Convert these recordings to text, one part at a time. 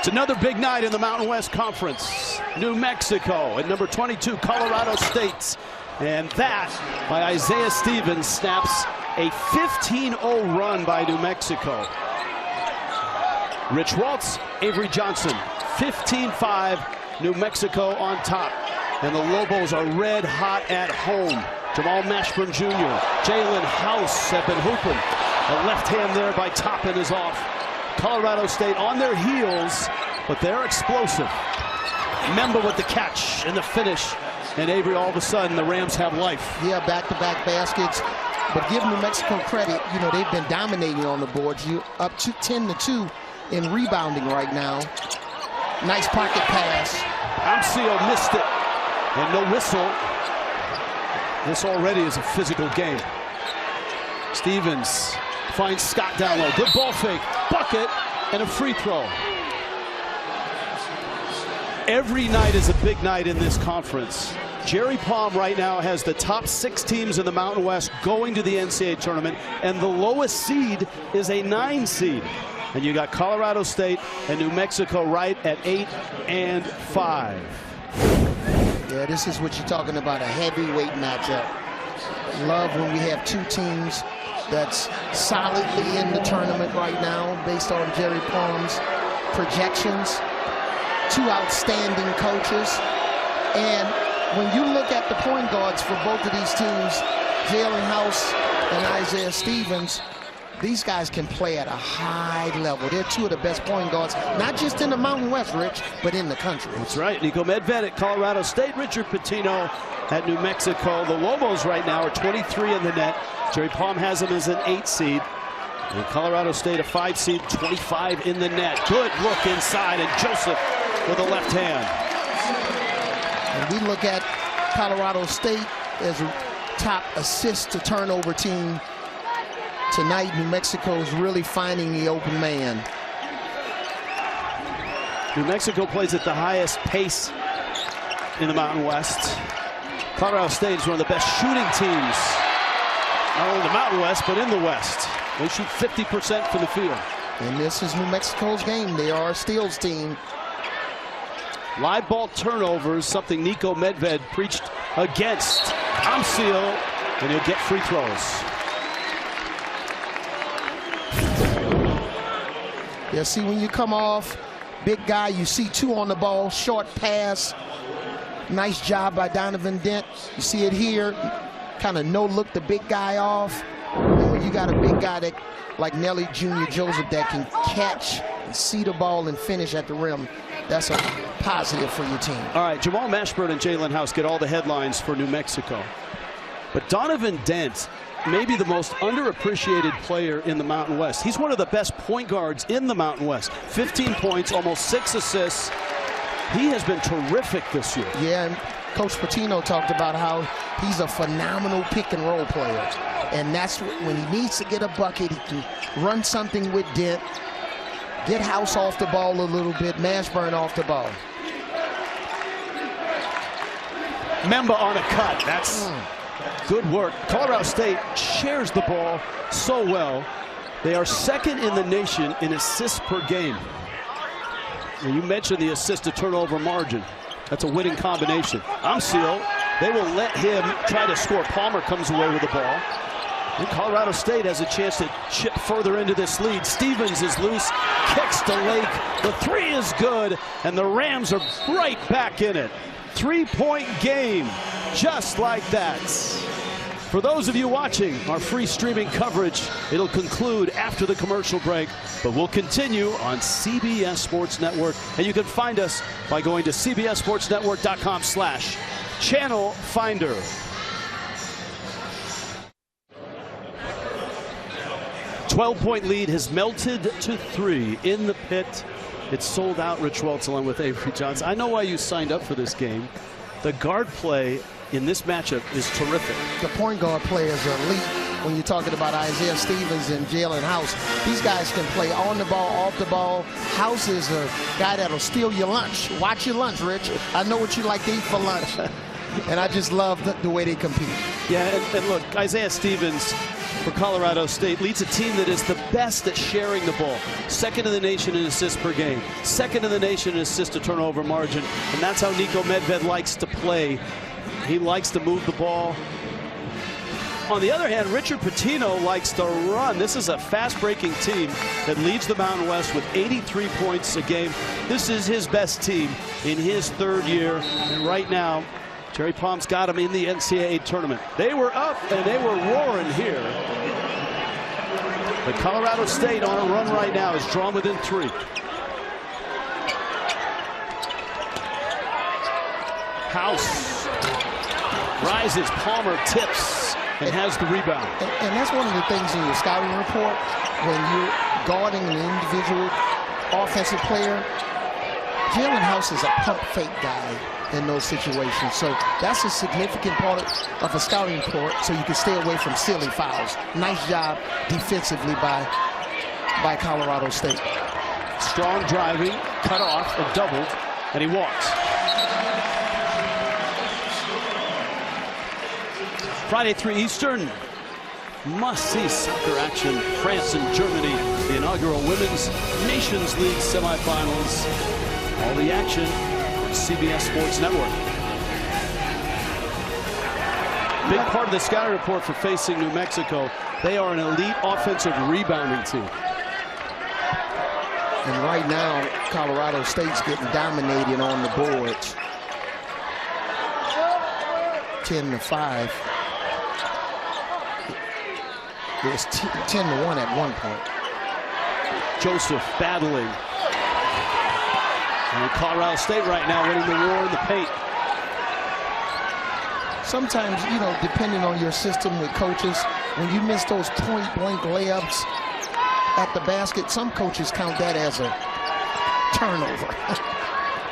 It's another big night in the Mountain West Conference. New Mexico at number 22, Colorado State. And that, by Isaiah Stevens, snaps a 15-0 run by New Mexico. Rich Waltz, Avery Johnson, 15-5, New Mexico on top. And the Lobos are red hot at home. Jamal Mashburn Jr., Jalen House have been hooping. The left hand there by Toppin is off. Colorado State on their heels, but they're explosive. Memba with the catch and the finish. And Avery, all of a sudden, the Rams have life. Yeah, back-to-back baskets. But give New Mexico credit, you know, they've been dominating on the boards. You up to 10-2 in rebounding right now. Nice pocket pass. Amcio missed it. And no whistle. This already is a physical game. Stevens finds Scott down low. Good ball fake, bucket, and a free throw. Every night is a big night in this conference. Jerry Palm right now has the top 6 teams in the Mountain West going to the NCAA tournament, and the lowest seed is a 9 seed. And you got Colorado State and New Mexico right at 8 and 5. Yeah, this is what you're talking about, a heavyweight matchup. Love when we have 2 teams that's solidly in the tournament right now based on Jerry Palm's projections. 2 outstanding coaches. And when you look at the point guards for both of these teams, Jalen House and Isaiah Stevens, these guys can play at a high level. They're 2 of the best point guards, not just in the Mountain West, Rich, but in the country. That's right. Nico Medved at Colorado State, Richard Pitino at New Mexico. The Lobos right now are 23 in the net. Jerry Palm has them as an 8 seed. And Colorado State a 5 seed, 25 in the net. Good look inside, and Joseph with a left hand. And we look at Colorado State as a top assist to turnover team. Tonight, New Mexico is really finding the open man. New Mexico plays at the highest pace in the Mountain West. Colorado State is one of the best shooting teams, not only in the Mountain West, but in the West. They shoot 50% from the field. And this is New Mexico's game. They are a steals team. Live ball turnovers, something Nico Medved preached against. Amcio, and he'll get free throws. Yeah, see, when you come off, big guy, you see 2 on the ball, short pass. Nice job by Donovan Dent. You see it here, kind of no-look the big guy off. You got a big guy that, like Nelly Jr. Joseph, that can catch and see the ball and finish at the rim. That's a positive for your team. All right, Jamal Mashburn and Jalen House get all the headlines for New Mexico. But Donovan Dent, maybe the most underappreciated player in the Mountain West. He's one of the best point guards in the Mountain West. 15 points, almost 6 assists. He has been terrific this year. Yeah, and Coach Patino talked about how he's a phenomenal pick and roll player. And that's when he needs to get a bucket, he can run something with Dent, get House off the ball a little bit, Mashburn off the ball. Memba on a cut. That's good work. Colorado State shares the ball so well. They are 2nd in the nation in assists per game. And you mentioned the assist to turnover margin. That's a winning combination. Amcio, they will let him try to score. Palmer comes away with the ball. And Colorado State has a chance to chip further into this lead. Stevens is loose, kicks to Lake. The 3 is good, and the Rams are right back in it. 3-point game, just like that. For those of you watching our free streaming coverage, it'll conclude after the commercial break, but we'll continue on CBS Sports Network, and you can find us by going to cbssportsnetwork.com/channel finder. A 12-point lead has melted to 3 in the pit. It's sold out. Rich Waltz along with Avery Johnson. I know why you signed up for this game. The guard play in this matchup is terrific. The point guard players are elite when you're talking about Isaiah Stevens and Jalen House. These guys can play on the ball, off the ball. House is a guy that'll steal your lunch. Watch your lunch, Rich. I know what you like to eat for lunch. And I just love the way they compete. Yeah, and look, Isaiah Stevens, for Colorado State. Leads a team that is the best at sharing the ball. Second in the nation in assists per game. Second in the nation in assist to turnover margin. And that's how Niko Medved likes to play. He likes to move the ball. On the other hand, Richard Pitino likes to run. This is a fast-breaking team that leads the Mountain West with 83 points a game. This is his best team in his third year. And right now, Jerry Palm's got him in the NCAA tournament. They were up and they were roaring here. But Colorado State on a run right now is drawn within 3. House rises, Palmer tips and has the rebound. And that's one of the things in your scouting report when you're guarding an individual offensive player. Jalen House is a pump fake guy in those situations. So that's a significant part of a scouting report so you can stay away from silly fouls. Nice job defensively by Colorado State. Strong driving, cut off, and doubled, and he walks. Friday, 3 Eastern. Must-see soccer action. France and Germany, the inaugural Women's Nations League semifinals. All the action on CBS Sports Network. Big part of the scouting report for facing New Mexico. They are an elite offensive rebounding team. And right now, Colorado State's getting dominated on the boards. 10-5. It was 10-1 at one point. Joseph battling. And Colorado State right now winning the war in the paint. Sometimes, you know, depending on your system with coaches, when you miss those point-blank layups at the basket, some coaches count that as a turnover.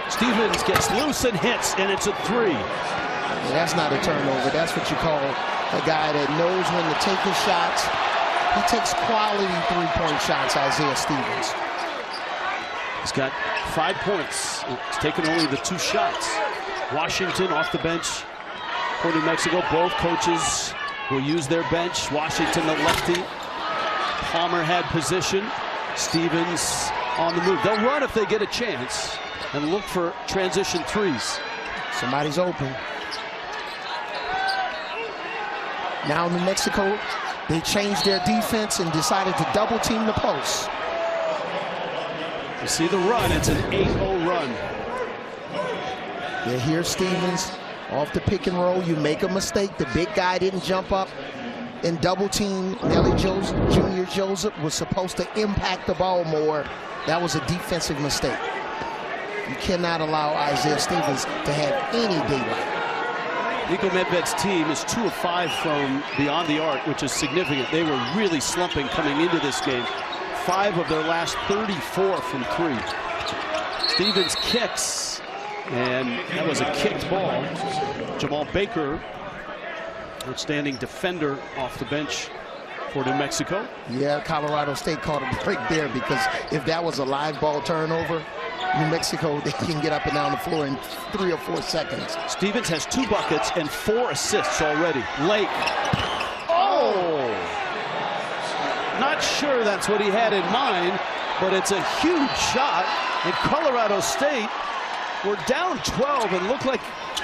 Stevens gets loose and hits, and it's a 3. That's not a turnover. That's what you call a guy that knows when to take his shots. He takes quality three-point shots, Isaiah Stevens. He's got 5 points. He's taken only the 2 shots. Washington off the bench for New Mexico. Both coaches will use their bench. Washington the lefty. Palmer had position. Stevens on the move. They'll run if they get a chance and look for transition 3s. Somebody's open. Now New Mexico, they changed their defense and decided to double team the post. You see the run. It's an 8-0 run. Yeah, here's Stevens off the pick and roll. You make a mistake. The big guy didn't jump up and double team. Nelly Jr. Joseph was supposed to impact the ball more. That was a defensive mistake. You cannot allow Isaiah Stevens to have any daylight. Niko Medved's team is 2 of 5 from beyond the arc, which is significant. They were really slumping coming into this game. 5 of their last 34 from 3. Stevens kicks, and that was a kicked ball. Jamal Baker, outstanding defender off the bench for New Mexico. Yeah, Colorado State caught a break there, because if that was a live ball turnover, New Mexico, they can get up and down the floor in 3 or 4 seconds. Stevens has 2 buckets and 4 assists already. Lake. Oh! Not sure that's what he had in mind, but it's a huge shot. And Colorado State were down 12 and looked like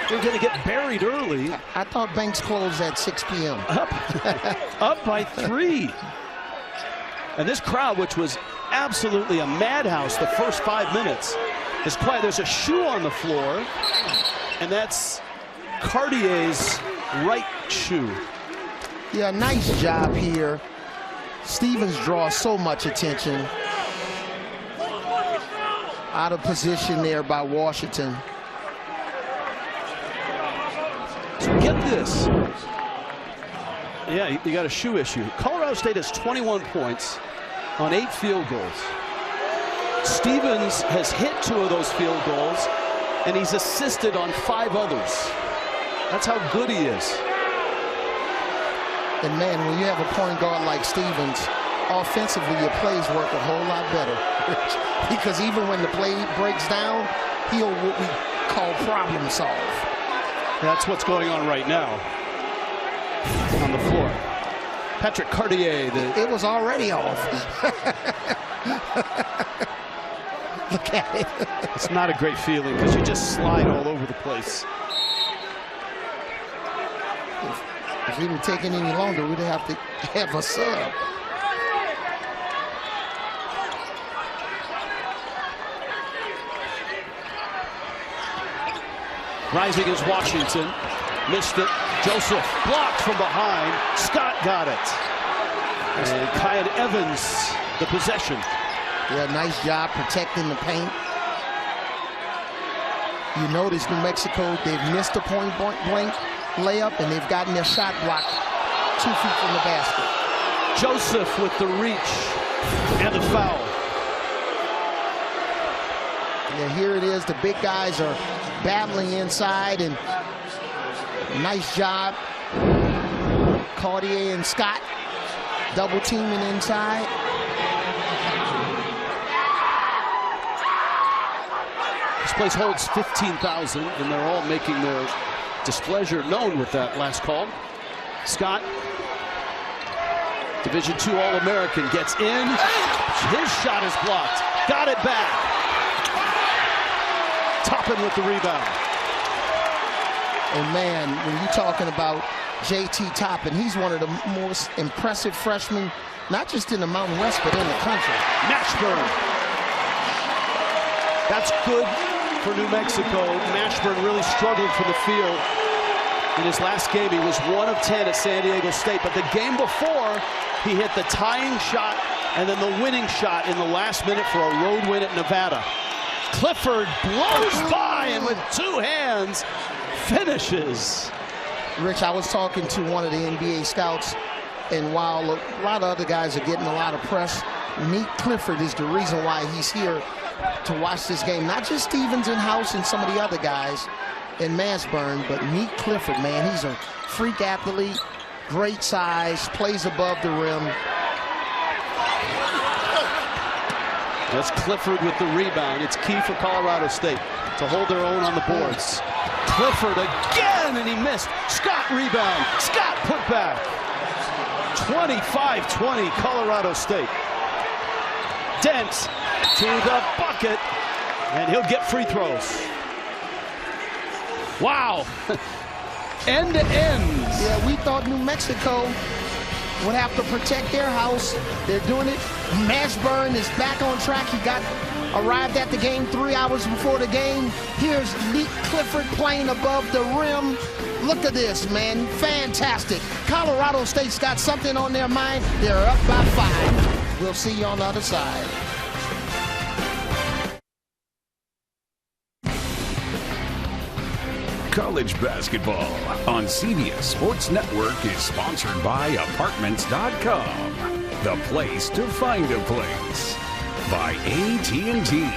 they're going to get buried early. I thought Banks closed at 6 p.m. Up by 3. And this crowd, which was absolutely a madhouse the first 5 minutes, is quiet. There's a shoe on the floor, and that's Cartier's right shoe. Yeah, nice job here. Stevens draws so much attention. Out of position there by Washington. So get this. Yeah, you got a shoe issue. Colorado State has 21 points on 8 field goals. Stevens has hit 2 of those field goals, and he's assisted on 5 others. That's how good he is. And man, when you have a point guard like Stevens, offensively your plays work a whole lot better. Because even when the play breaks down, he'll what we call problem solve. That's what's going on right now on the floor. Patrick Cartier. It was already off. Look at it. It's not a great feeling because you just slide all over the place. If we didn't take it any longer, we'd have to have a sub. Rising is Washington. Missed it. Joseph blocked from behind. Scott got it. And Kyan Evans, the possession. Yeah, nice job protecting the paint. You notice New Mexico, they've missed a point blank layup, and they've gotten their shot blocked 2 feet from the basket. Joseph with the reach and the foul. Yeah, here it is. The big guys are battling inside, and nice job. Cartier and Scott double teaming inside. This place holds 15,000, and they're all making their displeasure known with that last call. Scott, Division II All-American, gets in. His shot is blocked. Got it back. Toppin with the rebound. And man, when you're talking about JT Toppin, he's one of the most impressive freshmen, not just in the Mountain West, but in the country. Mashburn. That's good for New Mexico. Mashburn really struggled from the field in his last game. He was 1 of 10 at San Diego State, but the game before, he hit the tying shot and then the winning shot in the last minute for a road win at Nevada. Clifford blows by and with 2 hands finishes. Rich, I was talking to one of the NBA scouts, and while a lot of other guys are getting a lot of press, Meek Clifford is the reason why he's here to watch this game. Not just Stevens in house and some of the other guys in Mashburn, but Meek Clifford, man, he's a freak athlete, great size, plays above the rim. That's Clifford with the rebound. It's key for Colorado State to hold their own on the boards. Clifford again, and he missed. Scott rebound. Scott put back. 25-20 Colorado State. Dent to the bucket, and he'll get free throws. Wow. End to end. Yeah, we thought New Mexico would have to protect their house. They're doing it. Mashburn is back on track. He arrived at the game 3 hours before the game. Here's Meek Clifford playing above the rim. Look at this, man. Fantastic. Colorado State's got something on their mind. They're up by 5. We'll see you on the other side. College basketball on CBS Sports Network is sponsored by Apartments.com, the place to find a place. By AT&T,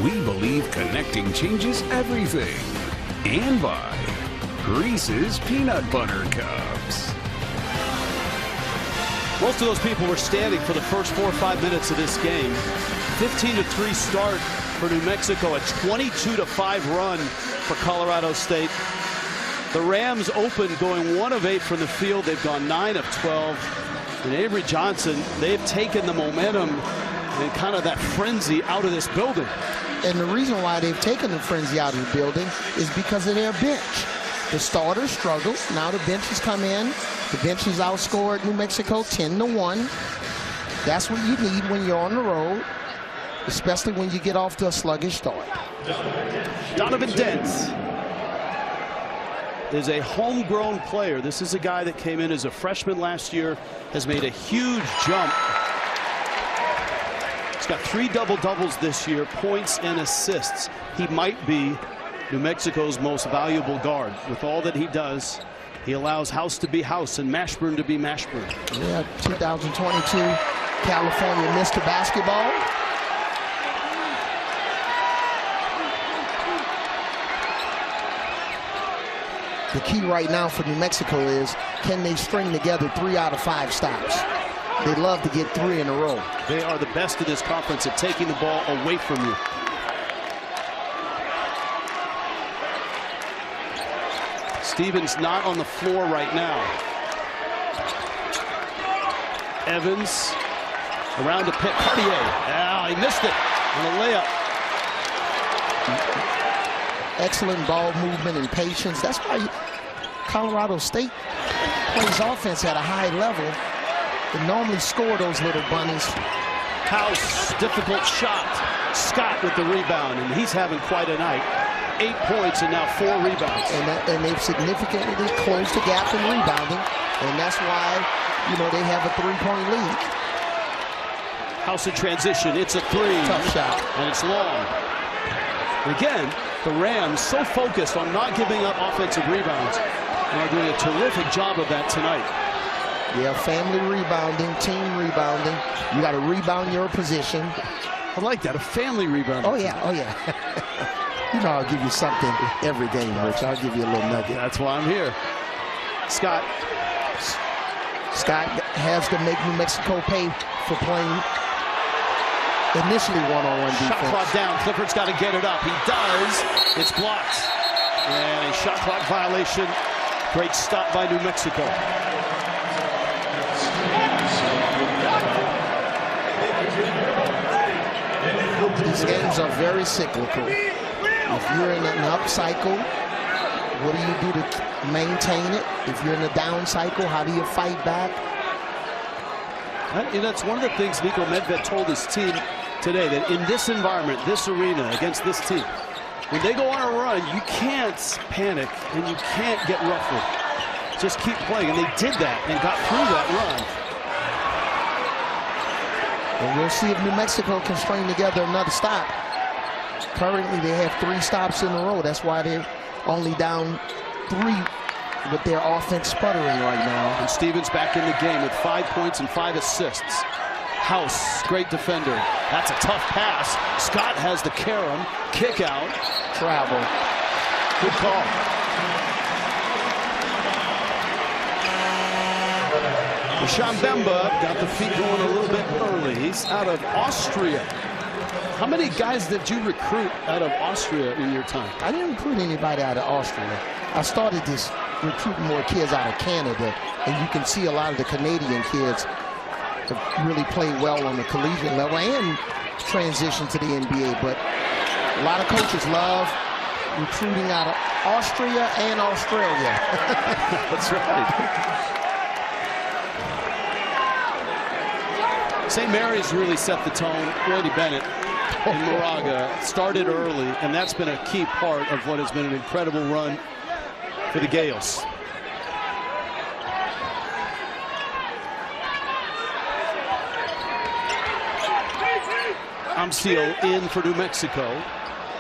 we believe connecting changes everything. And by Reese's Peanut Butter Cups. Most of those people were standing for the first 4 or 5 minutes of this game. 15-3 start for New Mexico, a 22-5 run for Colorado State. The Rams open going 1 of 8 from the field. They've gone 9 of 12. And Avery Johnson, they've taken the momentum and kind of that frenzy out of this building. And the reason why they've taken the frenzy out of the building is because of their bench. The starters struggled. Now the bench has come in. The bench has outscored New Mexico 10-1. That's what you need when you're on the road, especially when you get off to a sluggish start. Donovan Dent is a homegrown player. This is a guy that came in as a freshman last year, has made a huge jump. He's got 3 double-doubles this year, points and assists. He might be New Mexico's most valuable guard. With all that he does, he allows house to be house and Mashburn to be Mashburn. Yeah, 2022 California Mr. Basketball. The key right now for New Mexico is, can they string together 3 out of 5 stops? They love to get 3 in a row. They are the best in this conference at taking the ball away from you. Stevens not on the floor right now. Evans around to Pitt. Cartier. Ah, he missed it on a layup. Excellent ball movement and patience. That's why Colorado State plays offense at a high level. They normally score those little bunnies. House, difficult shot. Scott with the rebound, and he's having quite a night. 8 points and now 4 rebounds. And they've significantly closed the gap in rebounding, and that's why, you know, they have a 3-point lead. House in transition. It's a 3. Tough shot. And it's long. And again, the Rams so focused on not giving up offensive rebounds and are doing a terrific job of that tonight. Yeah, family rebounding, team rebounding. You got to rebound your position. I like that, a family rebound. Oh, yeah, oh, yeah. You know I'll give you something every game, Rich. I'll give you a little nugget. That's why I'm here. Scott has to make New Mexico pay for playing initially one-on-one defense. Shot clock down. Clifford's got to get it up. He does. It's blocked. And a shot clock violation. Great stop by New Mexico. These games are very cyclical. If you're in an up cycle, what do you do to maintain it? If you're in a down cycle, how do you fight back? And that's one of the things Niko Medved told his team today, that in this environment, this arena, against this team, when they go on a run, you can't panic and you can't get ruffled. Just keep playing. And they did that and got through that run. And we'll see if New Mexico can string together another stop. Currently, they have 3 stops in a row. That's why they're only down 3 with their offense sputtering right now. And Stevens back in the game with 5 points and 5 assists. House, great defender. That's a tough pass. Scott has the carom. Kick out. Travel. Good call. Deshaun Bemba got the feet going a little bit early. He's out of Austria. How many guys did you recruit out of Austria in your time? I didn't recruit anybody out of Austria. I started this recruiting more kids out of Canada, and you can see a lot of the Canadian kids have really played well on the collegiate level and transition to the NBA. But a lot of coaches love recruiting out of Austria and Australia. That's right. St. Mary's really set the tone. Brady Bennett and Moraga started early, and that's been a key part of what has been an incredible run for the Gales. Amsteel in for New Mexico.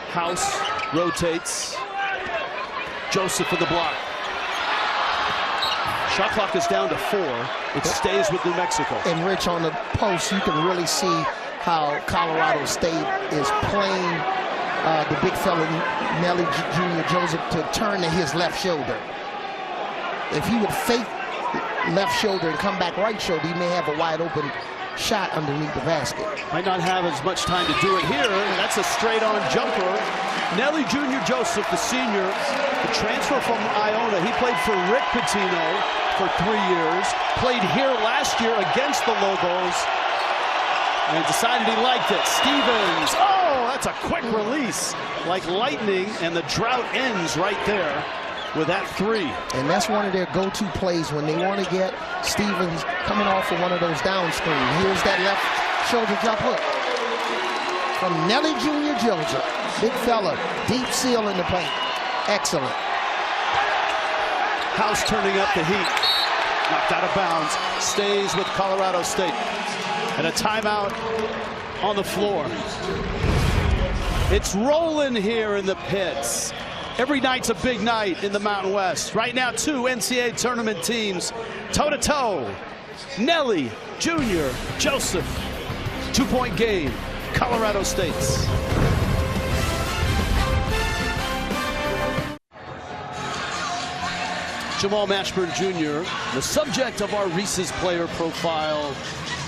House rotates. Joseph for the block. Shot clock is down to 4. It stays with New Mexico. And Rich, on the post, you can really see how Colorado State is playing the big fella, Nelly Jr. Joseph, to turn to his left shoulder. If he would fake left shoulder and come back right shoulder, he may have a wide open shot underneath the basket. Might not have as much time to do it here. That's a straight-on jumper. Nelly Jr. Joseph, the senior, the transfer from Iona. He played for Rick Pitino for 3 years. Played here last year against the Lobos and decided he liked it. Stevens. Oh, that's a quick release like lightning, and the drought ends right there with that 3. And that's one of their go-to plays when they want to get Stevens coming off of one of those down screens. Here's that left shoulder jump hook from Nelly Jr. Joseph. Big fella, deep seal in the paint. Excellent. House turning up the heat. Knocked out of bounds. Stays with Colorado State. And a timeout on the floor. It's rolling here in the pits. Every night's a big night in the Mountain West. Right now, 2 NCAA tournament teams toe-to-toe. Nelly Jr. Joseph. 2-point game. Colorado State's. Jamal Mashburn Jr., the subject of our Reese's player profile.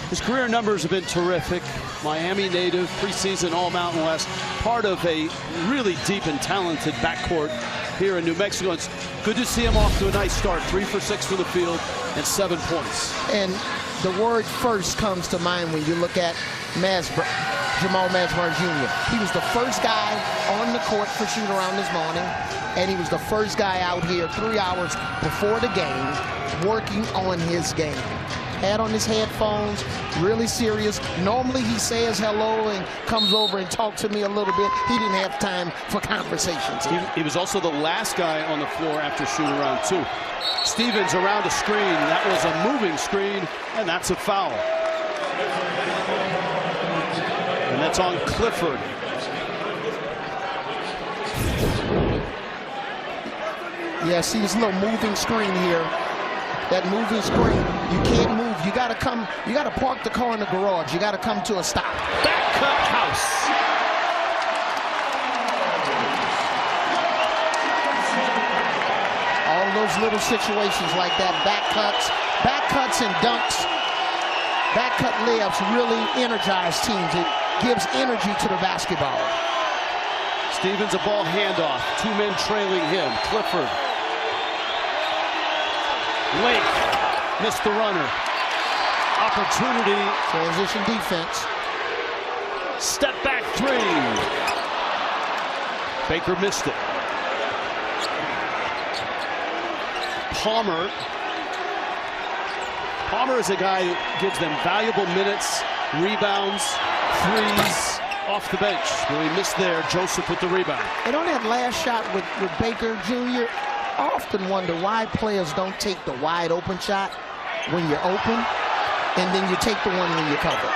His career numbers have been terrific. Miami native, preseason All-Mountain West, part of a really deep and talented backcourt here in New Mexico. It's good to see him off to a nice start. 3 for 6 from the field and 7 points. And the word first comes to mind when you look at Jamal Masbrough Jr. He was the first guy on the court for shoot-around this morning, and he was the first guy out here 3 hours before the game working on his game. Had on his headphones, really serious. Normally he says hello and comes over and talks to me a little bit. He didn't have time for conversations. He was also the last guy on the floor after shoot-around, too. Stevens around a screen. That was a moving screen, and that's a foul. And that's on Clifford. Yeah, see this little moving screen here. That moving screen, you can't move. You gotta park the car in the garage. You gotta come to a stop. Back cut House. All those little situations like that, back cuts and dunks, back cut layups really energize teams. It gives energy to the basketball. Stevens a ball handoff. 2 men trailing him. Clifford. Lake missed the runner. Opportunity. Transition defense. Step back 3. Baker missed it. Palmer is a guy who gives them valuable minutes, rebounds, threes off the bench. Well, he missed there. Joseph with the rebound. And on that last shot with Baker Jr., I often wonder why players don't take the wide open shot when you're open, and then you take the one when you cover.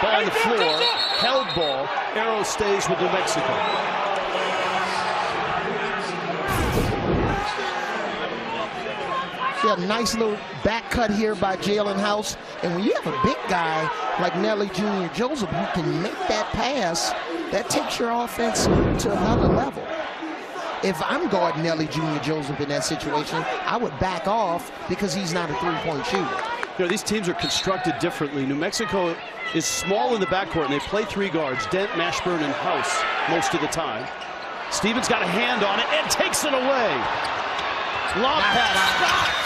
Ball on the floor, held ball. Arrow stays with New Mexico. Yeah, nice little back cut here by Jalen House. And when you have a big guy like Nelly Jr. Joseph who can make that pass, that takes your offense to another level. If I'm guarding Nelly Jr. Joseph in that situation, I would back off because he's not a three-point shooter. You know, these teams are constructed differently. New Mexico is small in the backcourt, and they play 3 guards, Dent, Mashburn, and House most of the time. Stevens got a hand on it and takes it away. Long pass.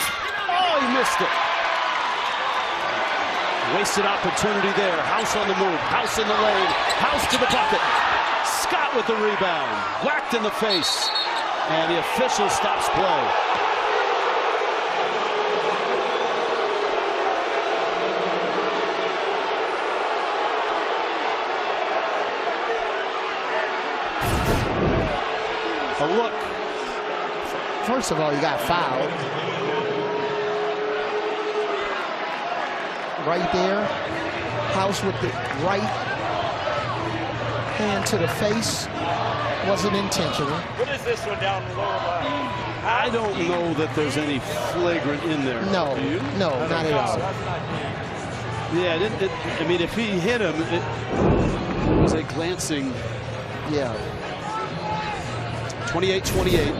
Oh, he missed it. Wasted opportunity there. House on the move. House in the lane. House to the bucket. Scott with the rebound. Whacked in the face. And the official stops play. A look. First of all, you got fouled. Right there. House with the right hand to the face. Wasn't intentional. What is this one down the lower left? I don't know that there's any flagrant in there. No, Do you? no, not at all. Yeah, I mean, if he hit him, it was a glancing. Yeah. 28-28.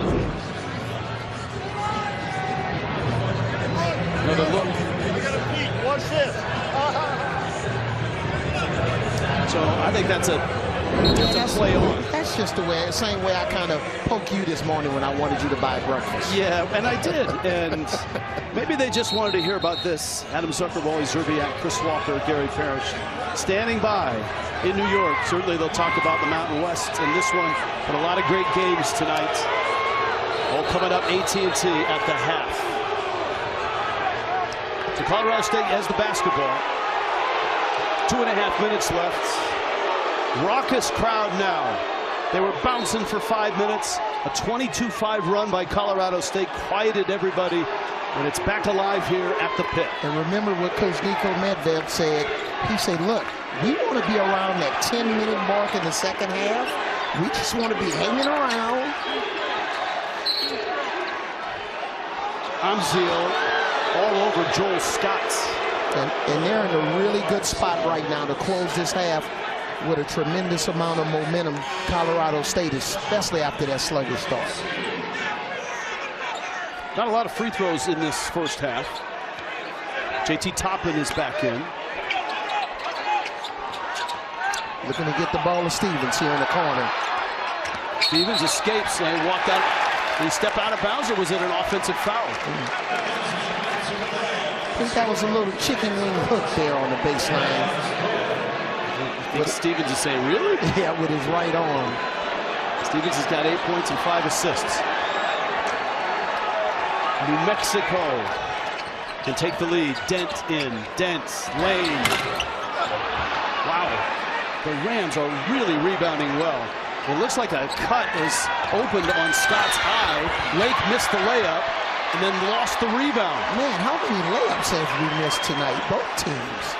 Another look. Watch this. So I think that's a play on. That's just the same way I kind of poked you this morning when I wanted you to buy breakfast. Yeah, and I did. And maybe they just wanted to hear about this. Adam Zucker, Wally Zerbiak, Chris Walker, Gary Parrish standing by in New York. Certainly they'll talk about the Mountain West and this one, but a lot of great games tonight. All coming up AT&T at the half. So Colorado State has the basketball. 2.5 minutes left. Raucous crowd now. They were bouncing for 5 minutes. A 22-5 run by Colorado State quieted everybody, and it's back alive here at the pit. And remember what Coach Niko Medved said. He said, look, we want to be around that 10-minute mark in the second half. We just want to be hanging around. Amziel all over Joel Scott. And they're in a really good spot right now to close this half with a tremendous amount of momentum. Colorado State, especially after that sluggish start. Not a lot of free throws in this first half. JT Toppin is back in. Looking to get the ball to Stevens here in the corner. Stevens escapes and walked out. He stepped out of bounds, or was it an offensive foul? I think that was a little chicken wing hook there on the baseline. I think Stevens is saying, really? Yeah, with his right arm. Stevens has got 8 points and 5 assists. New Mexico can take the lead. Dent in. Dent. Lane. Wow. The Rams are really rebounding well. It looks like a cut was opened on Scott's eye. Lake missed the layup and then lost the rebound. Man, how many layups have we missed tonight? Both teams,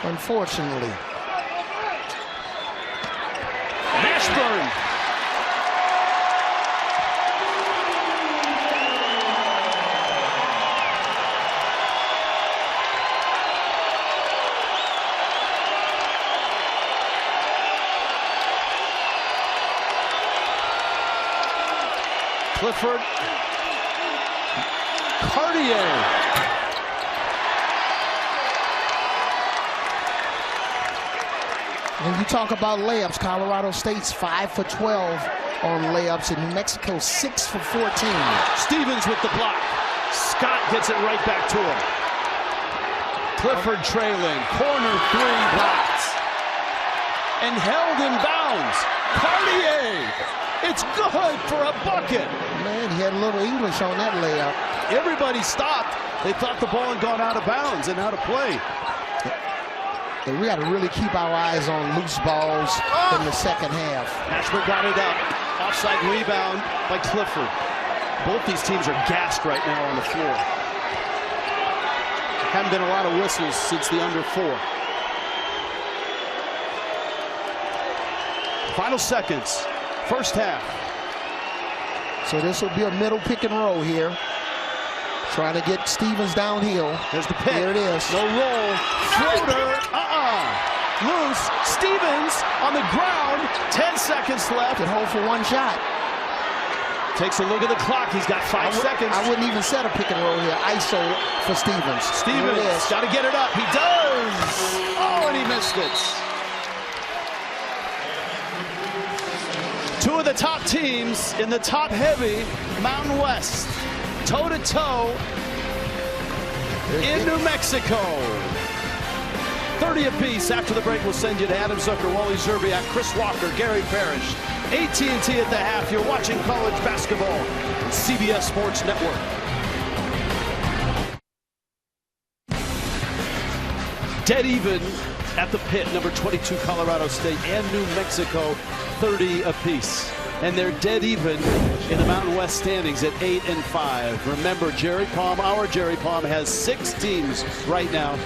unfortunately. Mashburn. Clifford. Cartier. When you talk about layups, Colorado State's 5 for 12 on layups, and New Mexico 6 for 14. Stevens with the block. Scott gets it right back to him. Clifford trailing. Corner three blocked. And held in bounds. Cartier. It's good for a bucket. Man, he had a little English on that layup. Everybody stopped. They thought the ball had gone out of bounds and out of play. And we got to really keep our eyes on loose balls in the second half. Ashburn got it up. Offside rebound by Clifford. Both these teams are gassed right now on the floor. There haven't been a lot of whistles since the under 4. Final seconds. First half. So this will be a middle pick and roll here. Trying to get Stevens downhill. There's the pick. There it is. No roll. Floater. Loose. Stevens on the ground. 10 seconds left. Can hold for one shot. Takes a look at the clock. He's got 5 seconds. I wouldn't even set a pick and roll here. ISO for Stevens. Stevens got to get it up. He does. Oh, and he missed it. Two of the top teams in the top heavy Mountain West, toe-to-toe in New Mexico. 30 apiece. After the break, we'll send you to Adam Zucker, Wally Zerbiak, Chris Walker, Gary Parrish. AT&T at the half. You're watching college basketball on CBS Sports Network. Dead even at the pit, number 22 Colorado State and New Mexico, 30 apiece. And they're dead even in the Mountain West standings at 8 and 5. Remember, Jerry Palm, our Jerry Palm, has 6 teams right now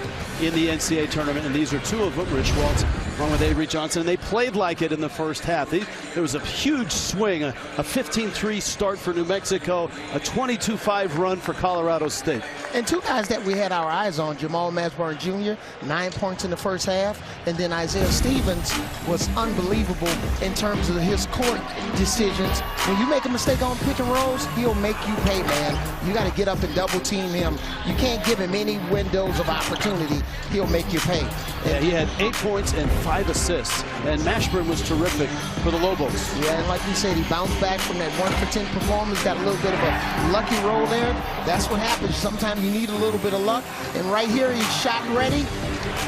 in the NCAA tournament, and these are 2 of them, Rich Waltz, along with Avery Johnson, and they played like it in the first half. There was a huge swing, a 15-3 start for New Mexico, a 22-5 run for Colorado State. And 2 guys that we had our eyes on, Jamal Mashburn Jr., 9 points in the first half, and then Isaiah Stevens was unbelievable in terms of his court decisions. When you make a mistake on pick and rolls, he'll make you pay, man. You got to get up and double team him. You can't give him any windows of opportunity. He'll make you pay. Yeah, he had 8 points and 5 assists, and Mashburn was terrific for the Lobos. Yeah, and like we said, he bounced back from that 1 for 10 performance, got a little bit of a lucky roll there. That's what happens. Sometimes you need a little bit of luck, and right here he's shot ready,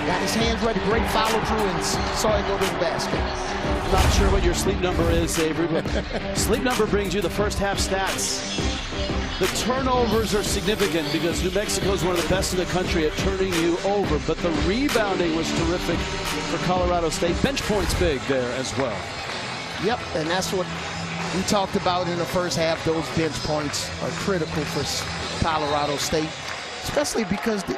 got his hands ready, great follow through, and saw it go to the basket. Not sure what your sleep number is, Avery, but sleep number brings you the first half stats. The turnovers are significant because New Mexico is one of the best in the country at turning you over, but the rebounding was terrific for Colorado State. Bench points big there as well. Yep, and that's what we talked about in the first half. Those bench points are critical for Colorado State, especially because they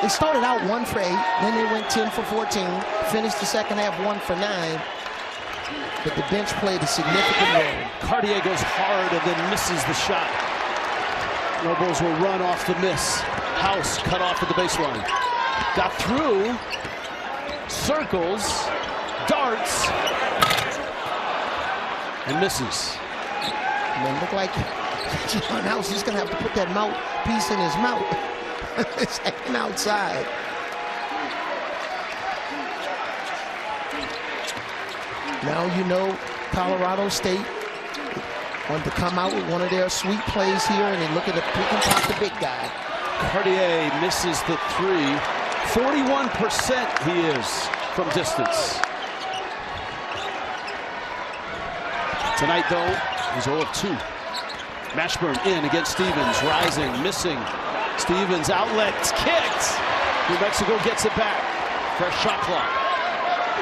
started out 1 for 8, then they went 10 for 14, finished the second half 1 for 9. But the bench played a significant role. Cartier goes hard and then misses the shot. Lobos will run off the miss. House cut off at the baseline. Got through. Circles. Darts. And misses. Man, look like John House is going to have to put that mouthpiece in his mouth. It's hanging outside. Now you know Colorado State wanted to come out with one of their sweet plays here, and they look at the pick and pop the big guy. Cartier misses the three. 41% he is from distance. Tonight, though, he's 0 of 2. Mashburn in against Stevens, rising, missing. Stevens outlet, it's kicked. New Mexico gets it back. Fresh shot clock.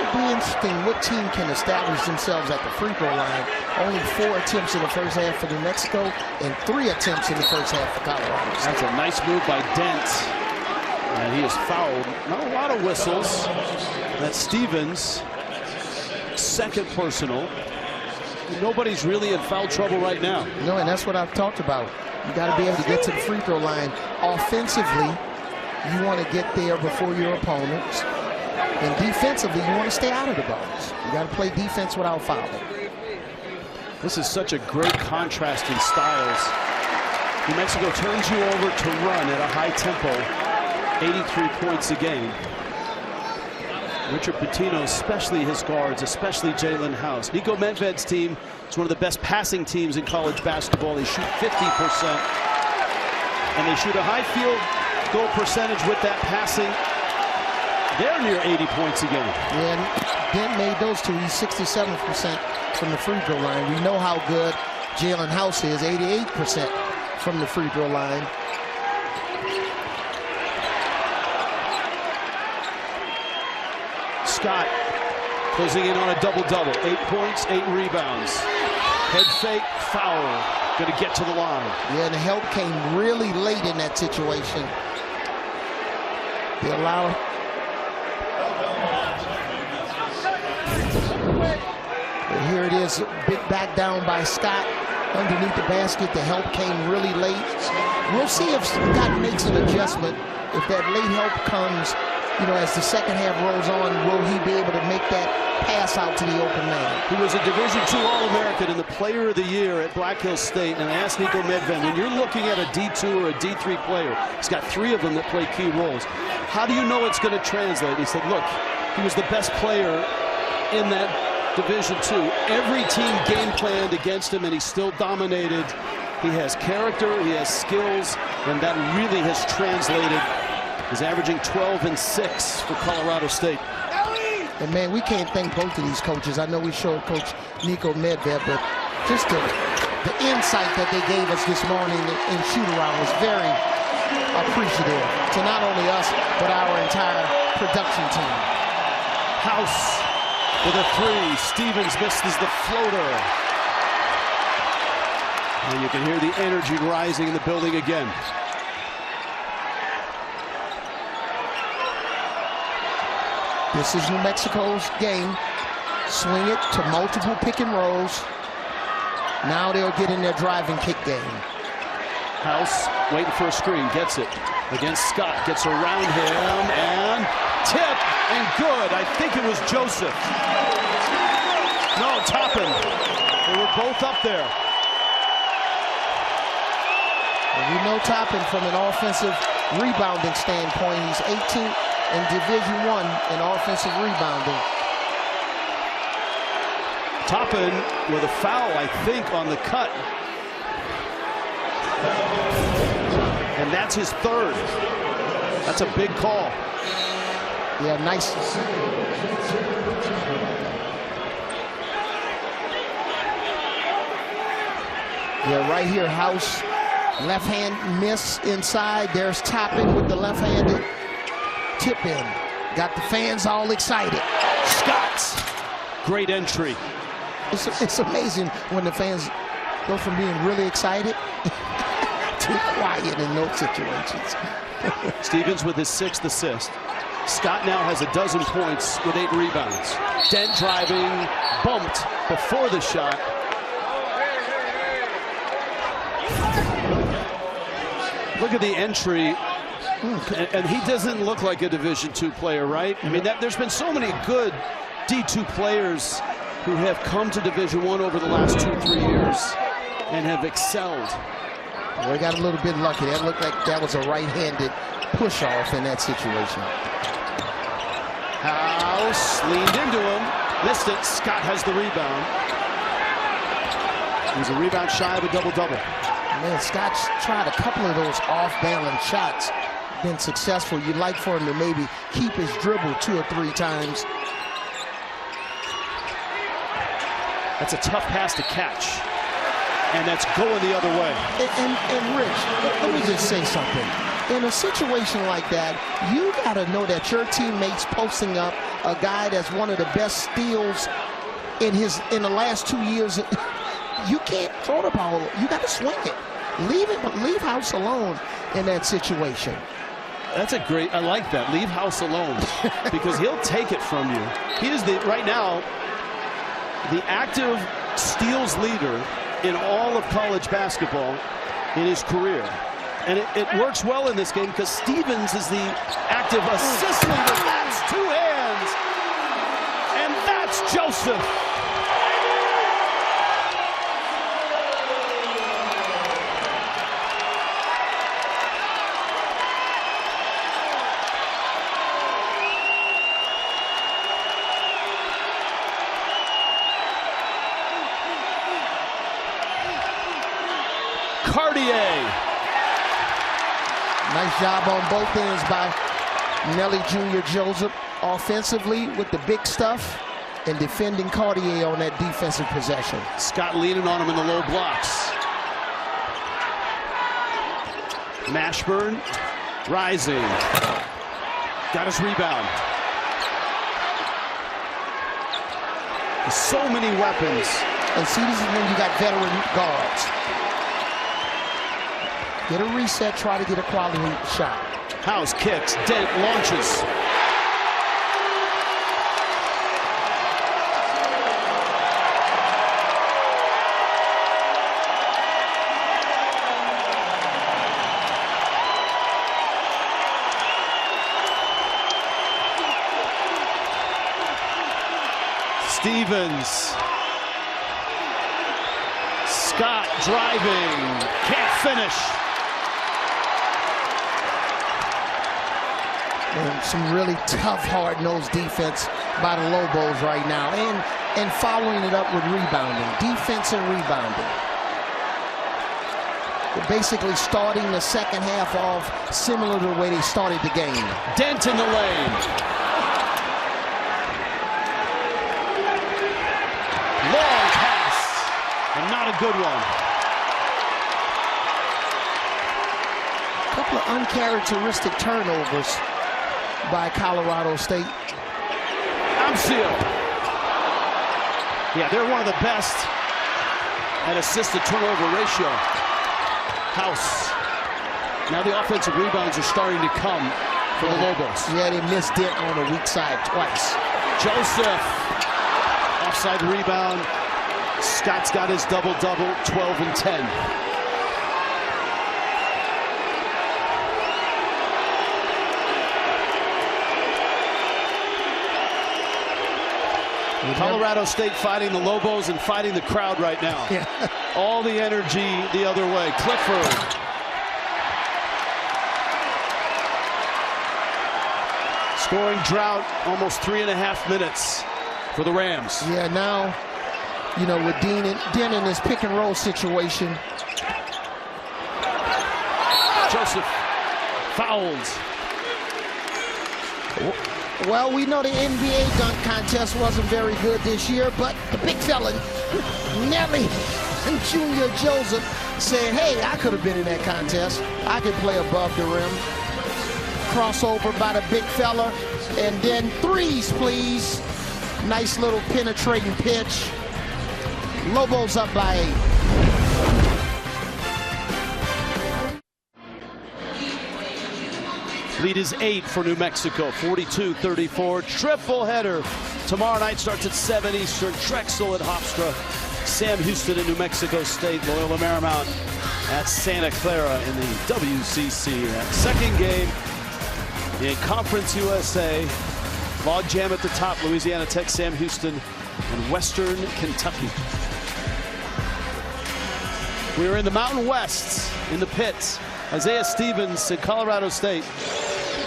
It'll be interesting what team can establish themselves at the free throw line. Only 4 attempts in the first half for New Mexico and 3 attempts in the first half for Colorado. That's a nice move by Dent. And he is fouled. Not a lot of whistles. That's Stevens. Second personal. Nobody's really in foul trouble right now. No, and that's what I've talked about. You got to be able to get to the free throw line. Offensively, you want to get there before your opponents. And defensively, you want to stay out of the bonus. You got to play defense without fouling. This is such a great contrast in styles. New Mexico turns you over to run at a high tempo, 83 points a game. Richard Pitino, especially his guards, especially Jalen House. Nico Medved's team is one of the best passing teams in college basketball. They shoot 50%. And they shoot a high field goal percentage with that passing. They're near 80 points a game. Yeah, Dent made those two. He's 67% from the free throw line. We know how good Jalen House is, 88% from the free throw line. Scott closing in on a double-double. 8 points, 8 rebounds. Head fake, foul. Going to get to the line. Yeah, and the help came really late in that situation. They allow. But here it is, big back down by Scott underneath the basket. The help came really late. We'll see if Scott makes an adjustment. If that late help comes, you know, as the second half rolls on, will he be able to make that pass out to the open man? He was a Division II All-American and the Player of the Year at Black Hills State. And I asked Nico Medved, when you're looking at a D2 or a D3 player, he's got 3 of them that play key roles. How do you know it's going to translate? He said, look, he was the best player in that Division II. Every team game planned against him and he still dominated. He has character, he has skills, and that really has translated. He's averaging 12 and 6 for Colorado State. And man, we can't thank both of these coaches. I know we showed Coach Nico Medved, but just the insight that they gave us this morning in shoot-around was very appreciative to not only us, but our entire production team. House with a 3. Stevens misses the floater. And you can hear the energy rising in the building again. This is New Mexico's game. Swing it to multiple pick and rolls. Now they'll get in their drive and kick game. House waiting for a screen, gets it against Scott, gets around him and tip and good. I think it was Joseph. No, Toppin. They were both up there. And we know Toppin from an offensive rebounding standpoint. He's 18th in Division I in offensive rebounding. Toppin with a foul, I think, on the cut. And that's his 3rd. That's a big call. Yeah, nice. Yeah, right here, House. Left hand miss inside. There's Toppin with the left-handed tip in. Got the fans all excited. Scott's great entry. It's amazing when the fans go from being really excited to quiet in those situations. Stevens with his 6th assist. Scott now has 12 points with 8 rebounds. Dent driving, bumped before the shot. Look at the entry. And he doesn't look like a Division II player, right? I mean, there's been so many good D2 players who have come to Division I over the last 2-3 years and have excelled. Well, they got a little bit lucky. That looked like that was a right-handed push-off in that situation. House leaned into him, missed it. Scott has the rebound. He's a rebound shy of a double-double. Man, Scott's tried a couple of those off-balance shots, been successful. You'd like for him to maybe keep his dribble 2 or 3 times. That's a tough pass to catch. And that's going the other way. And Rich, let me just say something. In a situation like that, you got to know that your teammate's posting up a guy that's one of the best steals in the last 2 years. You can't throw the ball. You got to swing it. Leave House alone in that situation. That's a great, I like that. Leave House alone because he'll take it from you. He is right now the active steals leader in all of college basketball in his career. And it works well in this game because Stevens is the active assist leader. That's 2 hands. And that's Joseph. Cartier. Nice job on both ends by Nelly Jr. Joseph offensively with the big stuff and defending Cartier on that defensive possession. Scott leaning on him in the low blocks. Mashburn rising. Got his rebound. So many weapons. And see, this is when you got veteran guards. Get a reset, try to get a quality shot. House kicks, Dent launches. Stevens. Scott driving, can't finish. And some really tough, hard-nosed defense by the Lobos right now, and following it up with rebounding, defense and rebounding. They're basically starting the second half off similar to the way they started the game. Dent in the lane. Long pass, and not a good one. A couple of uncharacteristic turnovers by Colorado State. Amsio. Yeah, they're one of the best at assist-to-turnover ratio. House. Now the offensive rebounds are starting to come for the Lobos. Yeah, they missed it on the weak side twice. Joseph. Offside rebound. Scott's got his double-double, 12 and 10. Colorado State fighting the Lobos and fighting the crowd right now. Yeah. All the energy the other way. Clifford. Scoring drought, almost 3.5 minutes for the Rams. Yeah, now, you know, with Dean in his pick and roll situation. Joseph fouls. Well, we know the NBA dunk contest wasn't very good this year, but the big fella, Nelly Jr. Joseph, said, hey, I could have been in that contest. I could play above the rim. Crossover by the big fella, and then threes, please. Nice little penetrating pitch. Lobos up by 8. Lead is 8 for New Mexico, 42-34. Triple header. Tomorrow night starts at 7 Eastern. Drexel at Hofstra. Sam Houston in New Mexico State. Loyola Marymount at Santa Clara in the WCC. That second game in Conference USA. Log jam at the top. Louisiana Tech, Sam Houston, and Western Kentucky. We are in the Mountain West in the pits. Isaiah Stevens at Colorado State.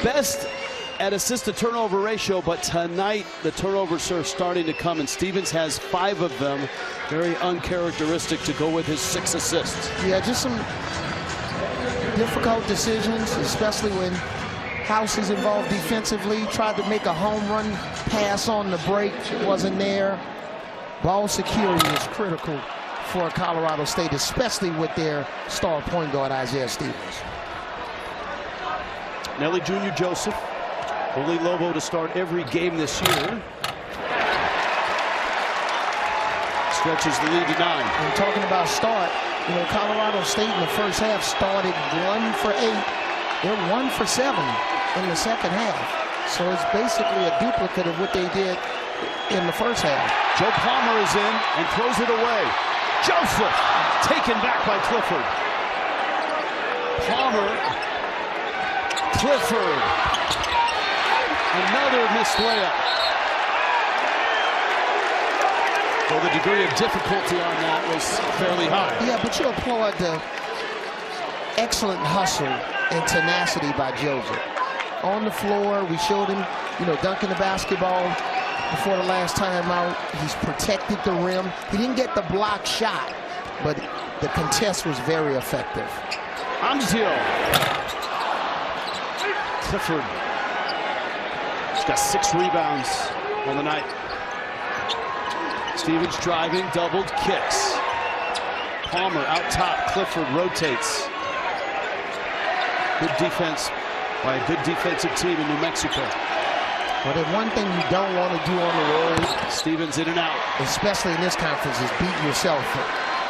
Best at assist-to-turnover ratio, but tonight the turnovers are starting to come, and Stevens has 5 of them. Very uncharacteristic to go with his 6 assists. Yeah, just some difficult decisions, especially when House is involved defensively. Tried to make a home run pass on the break. It wasn't there. Ball security is critical for Colorado State, especially with their star point guard, Isaiah Stevens. Nelly Jr. Joseph, Willie Lobo to start every game this year. Stretches the lead to 9. And talking about start, you know, Colorado State in the first half started 1 for 8. They're 1 for 7 in the second half. So it's basically a duplicate of what they did in the first half. Joe Palmer is in and throws it away. Joseph taken back by Clifford. Palmer, Clifford, another missed layup. So the degree of difficulty on that was fairly high. Yeah, but you applaud the excellent hustle and tenacity by Joseph. On the floor, we showed him, you know, dunking the basketball before the last time out. He's protected the rim. He didn't get the block shot, but the contest was very effective. Amzio. Clifford. He's got 6 rebounds on the night. Stevens driving, doubled, kicks. Palmer out top. Clifford rotates. Good defense by a good defensive team in New Mexico. But the one thing you don't want to do on the road, Stevens in and out, especially in this conference, is beat yourself.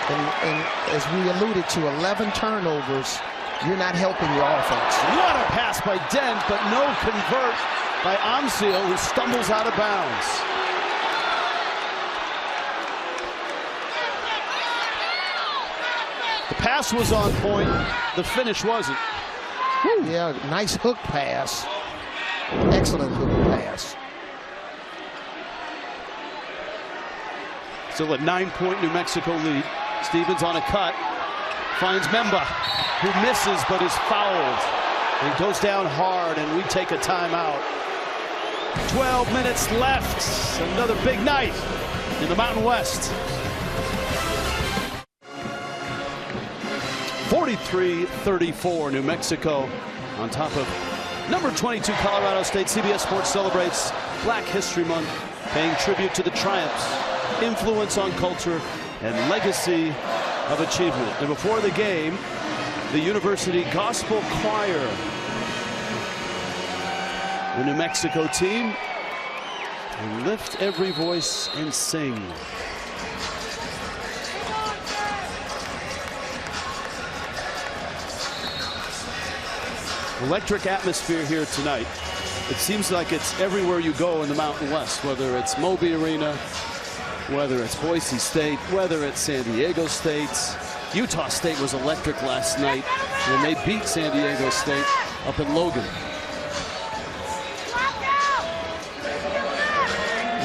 And as we alluded to, 11 turnovers, you're not helping your offense. What a pass by Dent, but no convert by Amzio, who stumbles out of bounds. The pass was on point. The finish wasn't. Whew. Yeah, nice hook pass. Excellent hook pass. Still a 9-point New Mexico lead. Stevens on a cut. Finds Memba, who misses but is fouled. And goes down hard, and we take a timeout. 12 minutes left. Another big night in the Mountain West. 43-34, New Mexico on top of number 22 Colorado State. CBS Sports celebrates Black History Month, paying tribute to the triumphs, influence on culture, and legacy of achievement. And before the game, the University Gospel Choir, the New Mexico team, and lift every voice and sing. Electric atmosphere here tonight. It seems like it's everywhere you go in the Mountain West, whether it's Moby Arena, whether it's Boise State, whether it's San Diego State. Utah State was electric last night when they beat San Diego State up in Logan.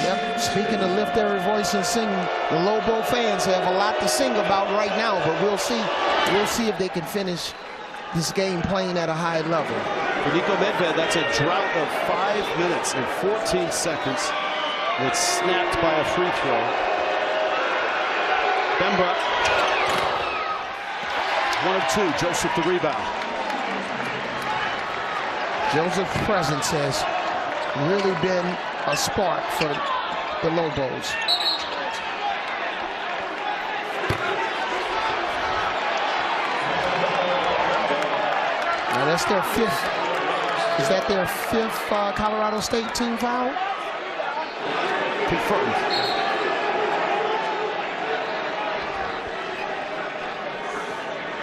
Yep, speaking of lift every voice and sing, the Lobo fans have a lot to sing about right now, but we'll see. We'll see if they can finish this game playing at a high level. For Nico Medved, that's a drought of 5 minutes and 14 seconds. It's snapped by a free throw. Bemba, 1 of 2. Joseph the rebound. Joseph's presence has really been a spark for the Lobos. Now that's their 5th. Is that their 5th Colorado State team foul? Confirmed.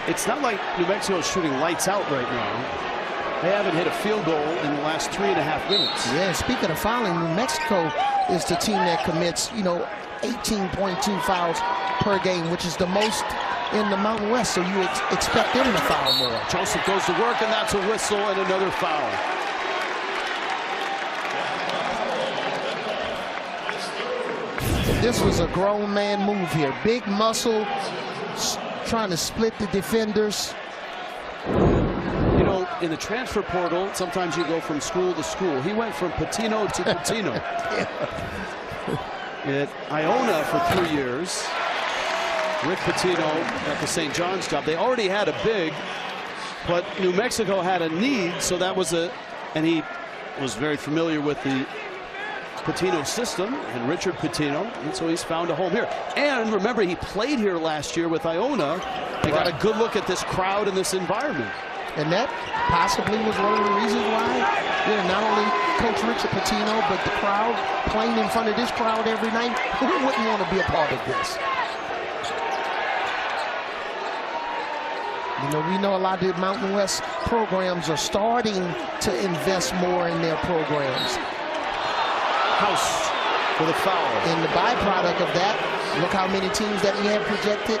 It's not like New Mexico is shooting lights out right now. They haven't hit a field goal in the last 3.5 minutes. Yeah, speaking of fouling, New Mexico is the team that commits, 18.2 fouls per game, which is the most in the Mountain West, so you expect them to foul more. Joseph goes to work, and that's a whistle and another foul. This was a grown man move here. Big muscle, trying to split the defenders. in the transfer portal, sometimes you go from school to school. He went from Pitino to Pitino. At Iona for 3 years. Rick Pitino at the St. John's job. They already had a big, but New Mexico had a need, so that was and he was very familiar with the Pitino system and Richard Pitino, and so he's found a home here. And remember, he played here last year with Iona and got a good look at this crowd and this environment. And that possibly was one of the reasons why, not only Coach Richard Pitino, but the crowd, playing in front of this crowd every night. Who wouldn't want to be a part of this? We know a lot of the Mountain West programs are starting to invest more in their programs. House with a foul. And the byproduct of that, look how many teams that we have projected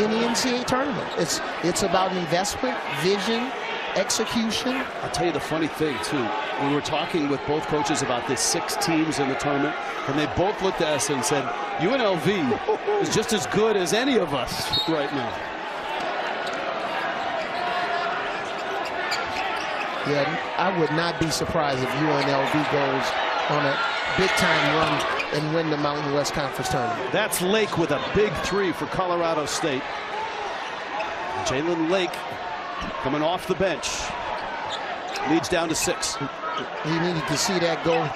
in the NCAA tournament. It's about investment, vision, execution. I'll tell you the funny thing, too. We were talking with both coaches about this 6 teams in the tournament, and they both looked at us and said, UNLV is just as good as any of us right now. Yeah, I would not be surprised if UNLV goes on a big-time run and win the Mountain West Conference tournament. That's Lake with a big 3 for Colorado State. Jalen Lake coming off the bench. Leads down to 6. He needed to see that go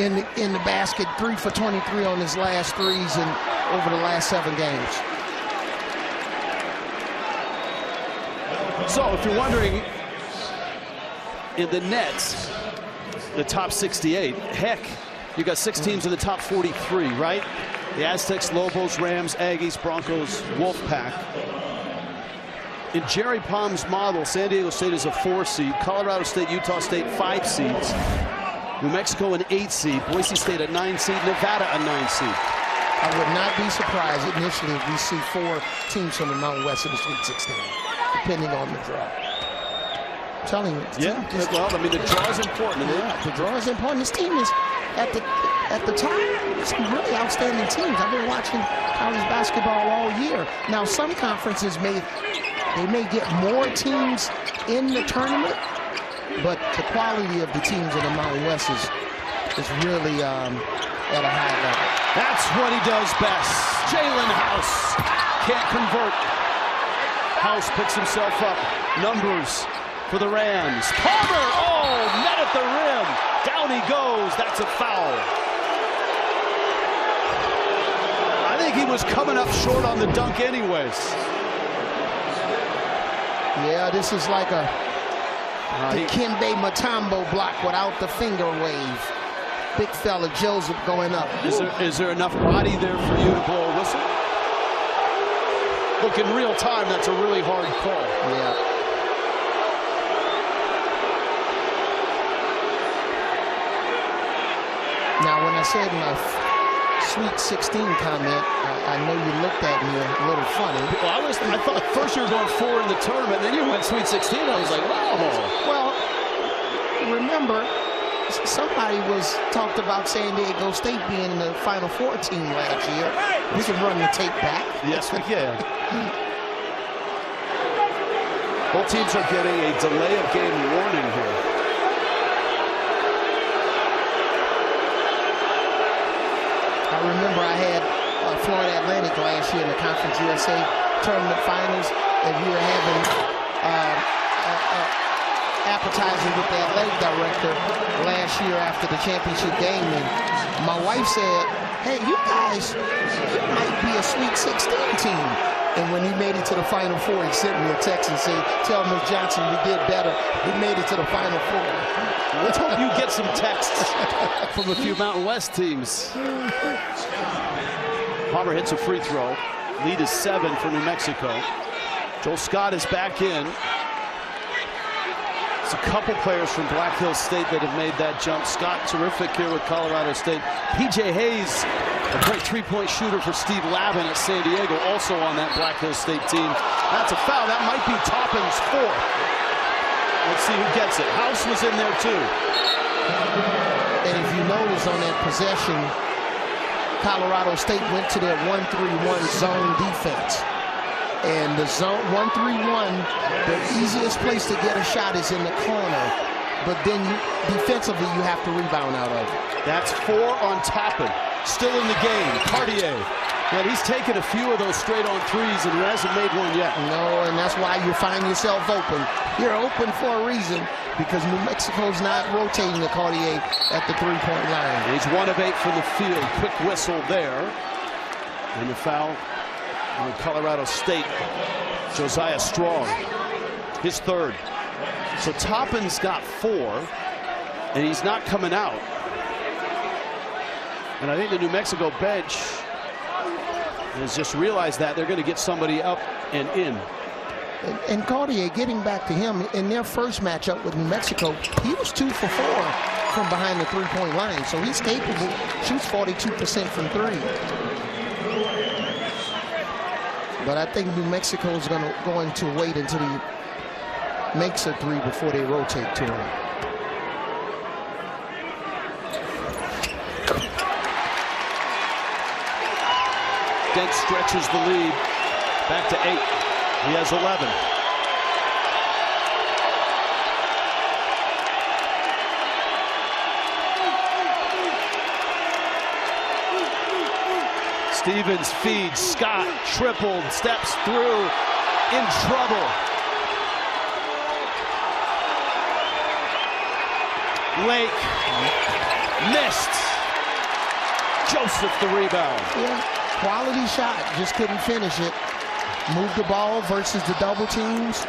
in the basket. 3 for 23 on his last 3s and over the last 7 games. So if you're wondering, in the Nets, the top 68, heck, you got 6 teams in the top 43, right? The Aztecs, Lobos, Rams, Aggies, Broncos, Wolfpack. In Jerry Palm's model, San Diego State is a 4 seed, Colorado State, Utah State 5 seeds, New Mexico an 8 seed, Boise State a 9 seed, Nevada a 9 seed. I would not be surprised initially if we see 4 teams from the Mountain West in the Sweet 16, depending on the draw. I'm telling you. Yeah, well, I mean, the draw is important. Yeah, the draw is important. This team is at the top. Some really outstanding teams. I've been watching college basketball all year. Now, some conferences may get more teams in the tournament, but the quality of the teams in the Mountain West is really at a high level. That's what he does best. Jalen House can't convert. House picks himself up. Numbers for the Rams. Palmer, net at the rim. Down he goes. That's a foul. I think he was coming up short on the dunk anyways. Yeah, this is like a Dikembe Mutombo block without the finger wave. Big fella Joseph going up. Is there enough body there for you to blow a whistle? Look, in real time, that's a really hard call. Yeah. Now, when I said my Sweet 16 comment, I know you looked at me a little funny. Well, I thought first you were going 4 in the tournament, then you went Sweet 16. I was like, wow. Well, remember, somebody talked about San Diego State being the Final Four team last year. We can run the tape back. Yes, we can. Both teams are getting a delay of game warning here. I remember I had Florida Atlantic last year in the Conference USA Tournament Finals, and we were having appetizing with the athletic director last year after the championship game, and my wife said, hey, you guys, you might be a Sweet 16 team. And when he made it to the Final Four, he sent me a text and said, tell Ms. Johnson we did better. We made it to the Final Four. Let's hope you get some texts from a few Mountain West teams. Palmer hits a free throw. Lead is 7 for New Mexico. Joel Scott is back in. It's a couple players from Black Hills State that have made that jump. Scott, terrific here with Colorado State. P.J. Hayes, a great three-point shooter for Steve Lavin at San Diego, also on that Black Hills State team. That's a foul. That might be Toppin's 4th. Let's see who gets it. House was in there too. And if you notice on that possession, Colorado State went to their 1-3-1 zone defense. And the zone 1-3-1, the easiest place to get a shot is in the corner. But then defensively, you have to rebound out of it. That's 4 on Toppin. Still in the game, Cartier. And he's taken a few of those straight-on threes and hasn't made one yet. No, and that's why you find yourself open. You're open for a reason, because New Mexico's not rotating the Cartier at the three-point line. And he's 1 of 8 from the field. Quick whistle there. And the foul on Colorado State. Josiah Strong, his 3rd. So Toppin's got 4, and he's not coming out. And I think the New Mexico bench has just realized that they're going to get somebody up and in. And Cartier, getting back to him, in their first matchup with New Mexico, he was 2 for 4 from behind the three-point line. So he's capable, shoots 42% from 3. But I think New Mexico is going to wait until he makes a 3 before they rotate to him. Dent stretches the lead back to 8. He has 11. Stevens feeds Scott, tripled, steps through, in trouble. Lake missed. Joseph the rebound. Yeah, quality shot, just couldn't finish it. Moved the ball versus the double teams.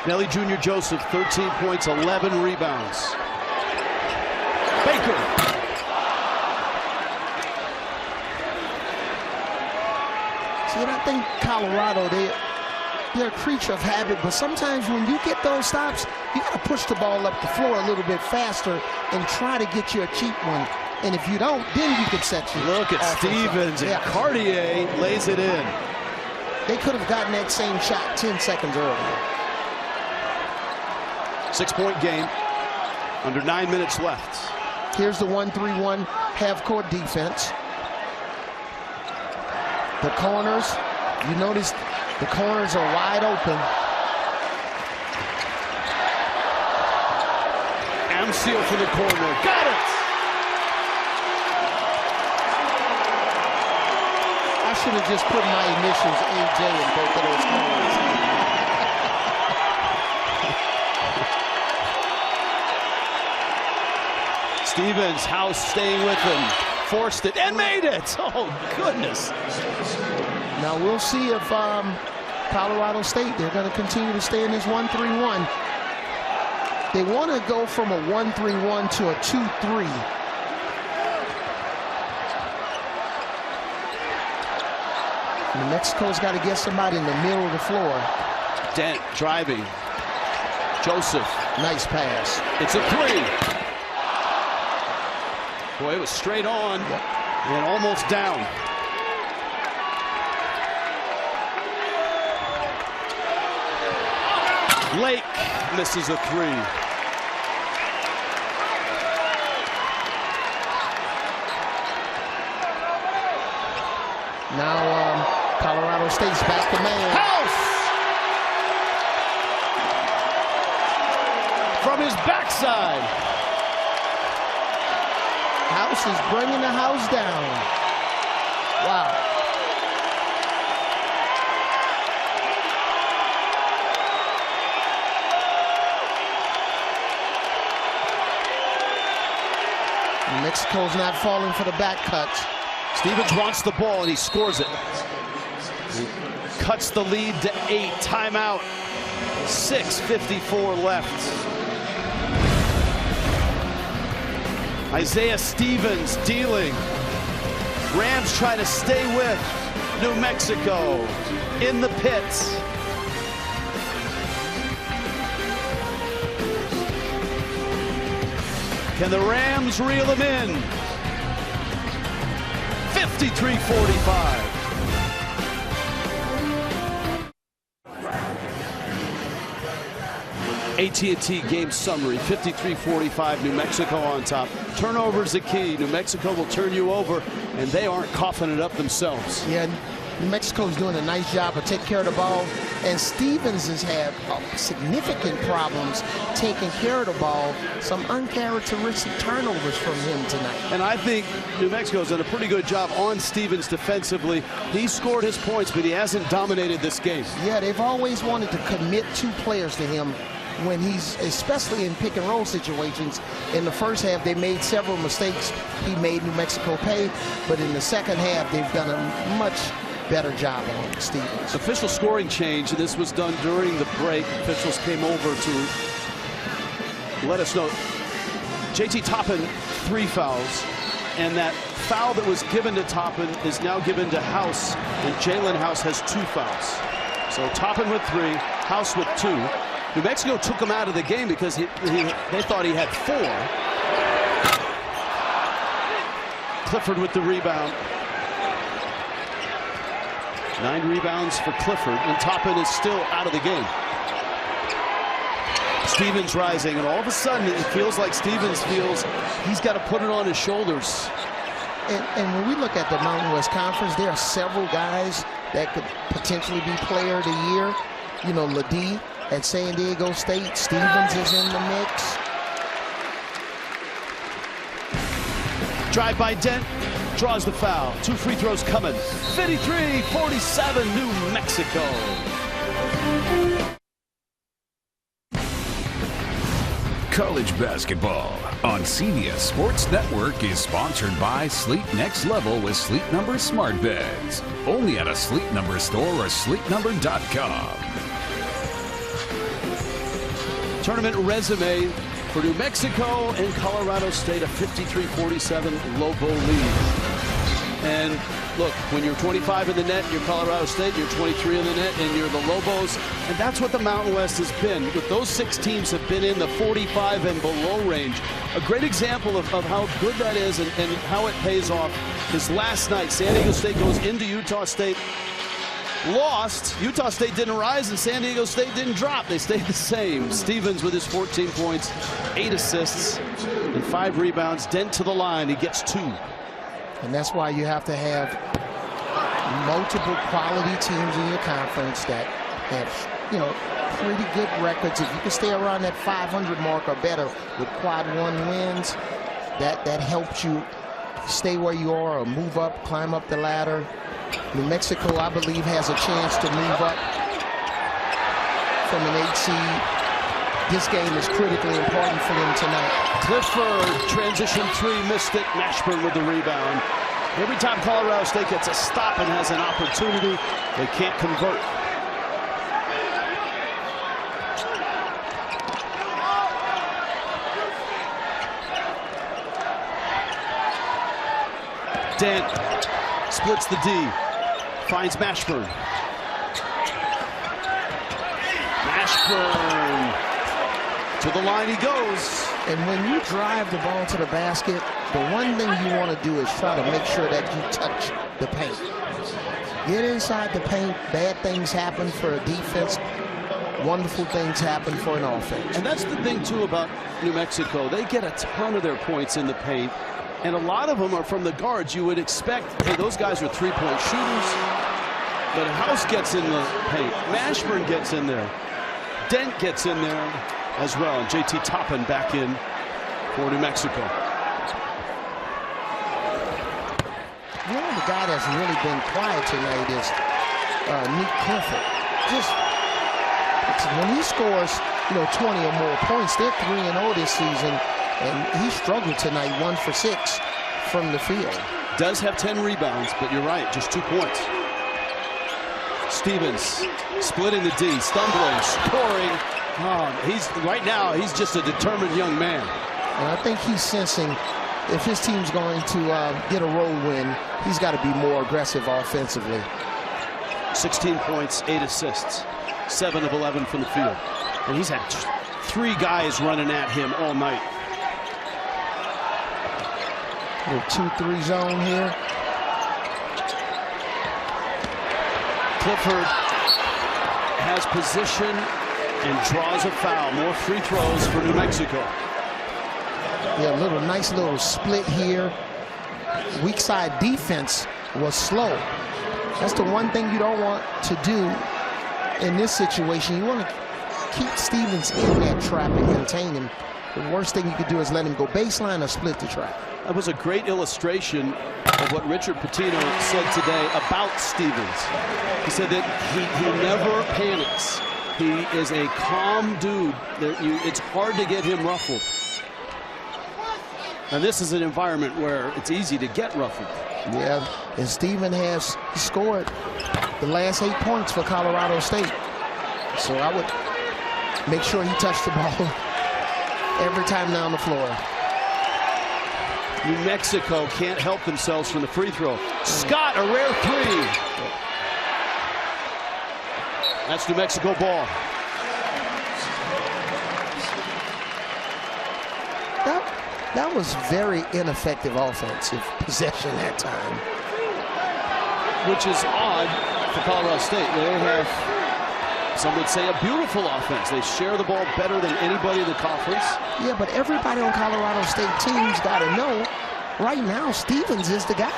Nelly Jr. Joseph, 13 points, 11 rebounds. Baker. See, and I think Colorado, they're a creature of habit, but sometimes when you get those stops, you got to push the ball up the floor a little bit faster and try to get you a cheap one. And if you don't, then you can set you. Look at Stevens, and Cartier lays it in. They could have gotten that same shot 10 seconds earlier. 6-point game, under 9 minutes left. Here's the 1-3-1 half-court defense. The corners, you notice the corners are wide open. Amseal for the corner, got it! I should have just put my initials AJ in both of those corners. Stevens, House staying with him, forced it and made it. Oh goodness. Now we'll see if Colorado State, they're going to continue to stay in this 1-3-1. They want to go from a 1-3-1 to a 2-3. New Mexico's got to get somebody in the middle of the floor. Dent driving. Joseph. Nice pass. It's a 3. Boy, it was straight on and almost down. Lake misses a 3. Now Colorado State's back to man. House! From his backside. House is bringing the house down. Wow. Mexico's not falling for the back cuts. Stevens wants the ball and he scores it. He cuts the lead to 8. Timeout. 6:54 left. Isaiah Stevens dealing. Rams try to stay with New Mexico in the pits. Can the Rams reel them in? 53-45. AT&T game summary, 53-45, New Mexico on top. Turnovers the key. New Mexico will turn you over, and they aren't coughing it up themselves. Yeah, New Mexico's doing a nice job of taking care of the ball, and Stevens has had significant problems taking care of the ball. Some uncharacteristic turnovers from him tonight. And I think New Mexico's done a pretty good job on Stevens defensively. He scored his points, but he hasn't dominated this game. Yeah, they've always wanted to commit 2 players to him when he's, especially in pick and roll situations. In the first half, they made several mistakes. He made New Mexico pay, but in the second half, they've done a much better job on Stevens. Official scoring change, and this was done during the break. Officials came over to let us know. JT Toppin, 3 fouls, and that foul that was given to Toppin is now given to House, and Jalen House has 2 fouls. So Toppin with 3, House with 2. New Mexico took him out of the game because they thought he had 4. Clifford with the rebound. 9 rebounds for Clifford, and Toppin is still out of the game. Stevens rising, and all of a sudden it feels like Stevens feels he's got to put it on his shoulders. And when we look at the Mountain West Conference, there are several guys that could potentially be player of the year. You know, Ledee at San Diego State. Stevens is in the mix. Drive by Dent, draws the foul. 2 free throws coming. 53-47 New Mexico. College basketball on CBS Sports Network is sponsored by Sleep Next Level with Sleep Number smart beds. Only at a Sleep Number store or sleepnumber.com. Tournament resume for New Mexico and Colorado State, a 53-47 Lobo lead. And look, when you're 25 in the net, you're Colorado State, you're 23 in the net, and you're the Lobos. And that's what the Mountain West has been. With those 6 teams have been in the 45 and below range. A great example of how good that is and how it pays off is last night. San Diego State goes into Utah State. Lost. Utah State didn't rise, and San Diego State didn't drop. They stayed the same. Stevens with his 14 points, 8 assists, and 5 rebounds. Dent to the line. He gets 2. And that's why you have to have multiple quality teams in your conference that have, you know, pretty good records. If you can stay around that 500 mark or better with quad 1 wins, that helps you stay where you are or move up, climb up the ladder. New Mexico, I believe, has a chance to move up from an 8 seed. This game is critically important for them tonight. Clifford, transition 3, missed it. Mashburn with the rebound. Every time Colorado State gets a stop and has an opportunity, they can't convert. Dent splits the D, finds Mashburn. Mashburn, to the line he goes. And when you drive the ball to the basket, the one thing you want to do is try to make sure that you touch the paint. Get inside the paint, bad things happen for a defense, wonderful things happen for an offense. And that's the thing, too, about New Mexico. They get a ton of their points in the paint, and a lot of them are from the guards. You would expect, hey, those guys are 3-point shooters, but House gets in the paint. Mashburn gets in there. Dent gets in there as well. And JT Toppin back in for New Mexico. You know, the guy that's really been quiet tonight is Nick Clifford. Just when he scores, you know, 20 or more points, they're 3-0 this season, and he struggled tonight, 1 for 6 from the field. Does have 10 rebounds, but you're right, just 2 points. Stevens splitting the D, stumbling, scoring. Right now, he's just a determined young man. And I think he's sensing if his team's going to get a road win, he's got to be more aggressive offensively. 16 points, 8 assists, 7 of 11 from the field. And he's had 3 guys running at him all night. A 2-3 zone here. Clifford has position and draws a foul. More free throws for New Mexico. Yeah, nice little split here. Weak side defense was slow. That's the one thing you don't want to do in this situation. You want to keep Stevens in that trap and contain him. The worst thing you could do is let him go baseline or split the trap. That was a great illustration of what Richard Pitino said today about Stevens. He said that he never panics. He is a calm dude. It's hard to get him ruffled. And this is an environment where it's easy to get ruffled. Yeah, and Steven has scored the last 8 points for Colorado State. So I would make sure he touched the ball every time down the floor. New Mexico can't help themselves from the free throw. Scott, a rare three. That's New Mexico ball. That was very ineffective offensive possession that time. Which is odd for Colorado State. They have, some would say, a beautiful offense. They share the ball better than anybody in the conference. Yeah, but everybody on Colorado State teams got to know right now Stevens is the guy.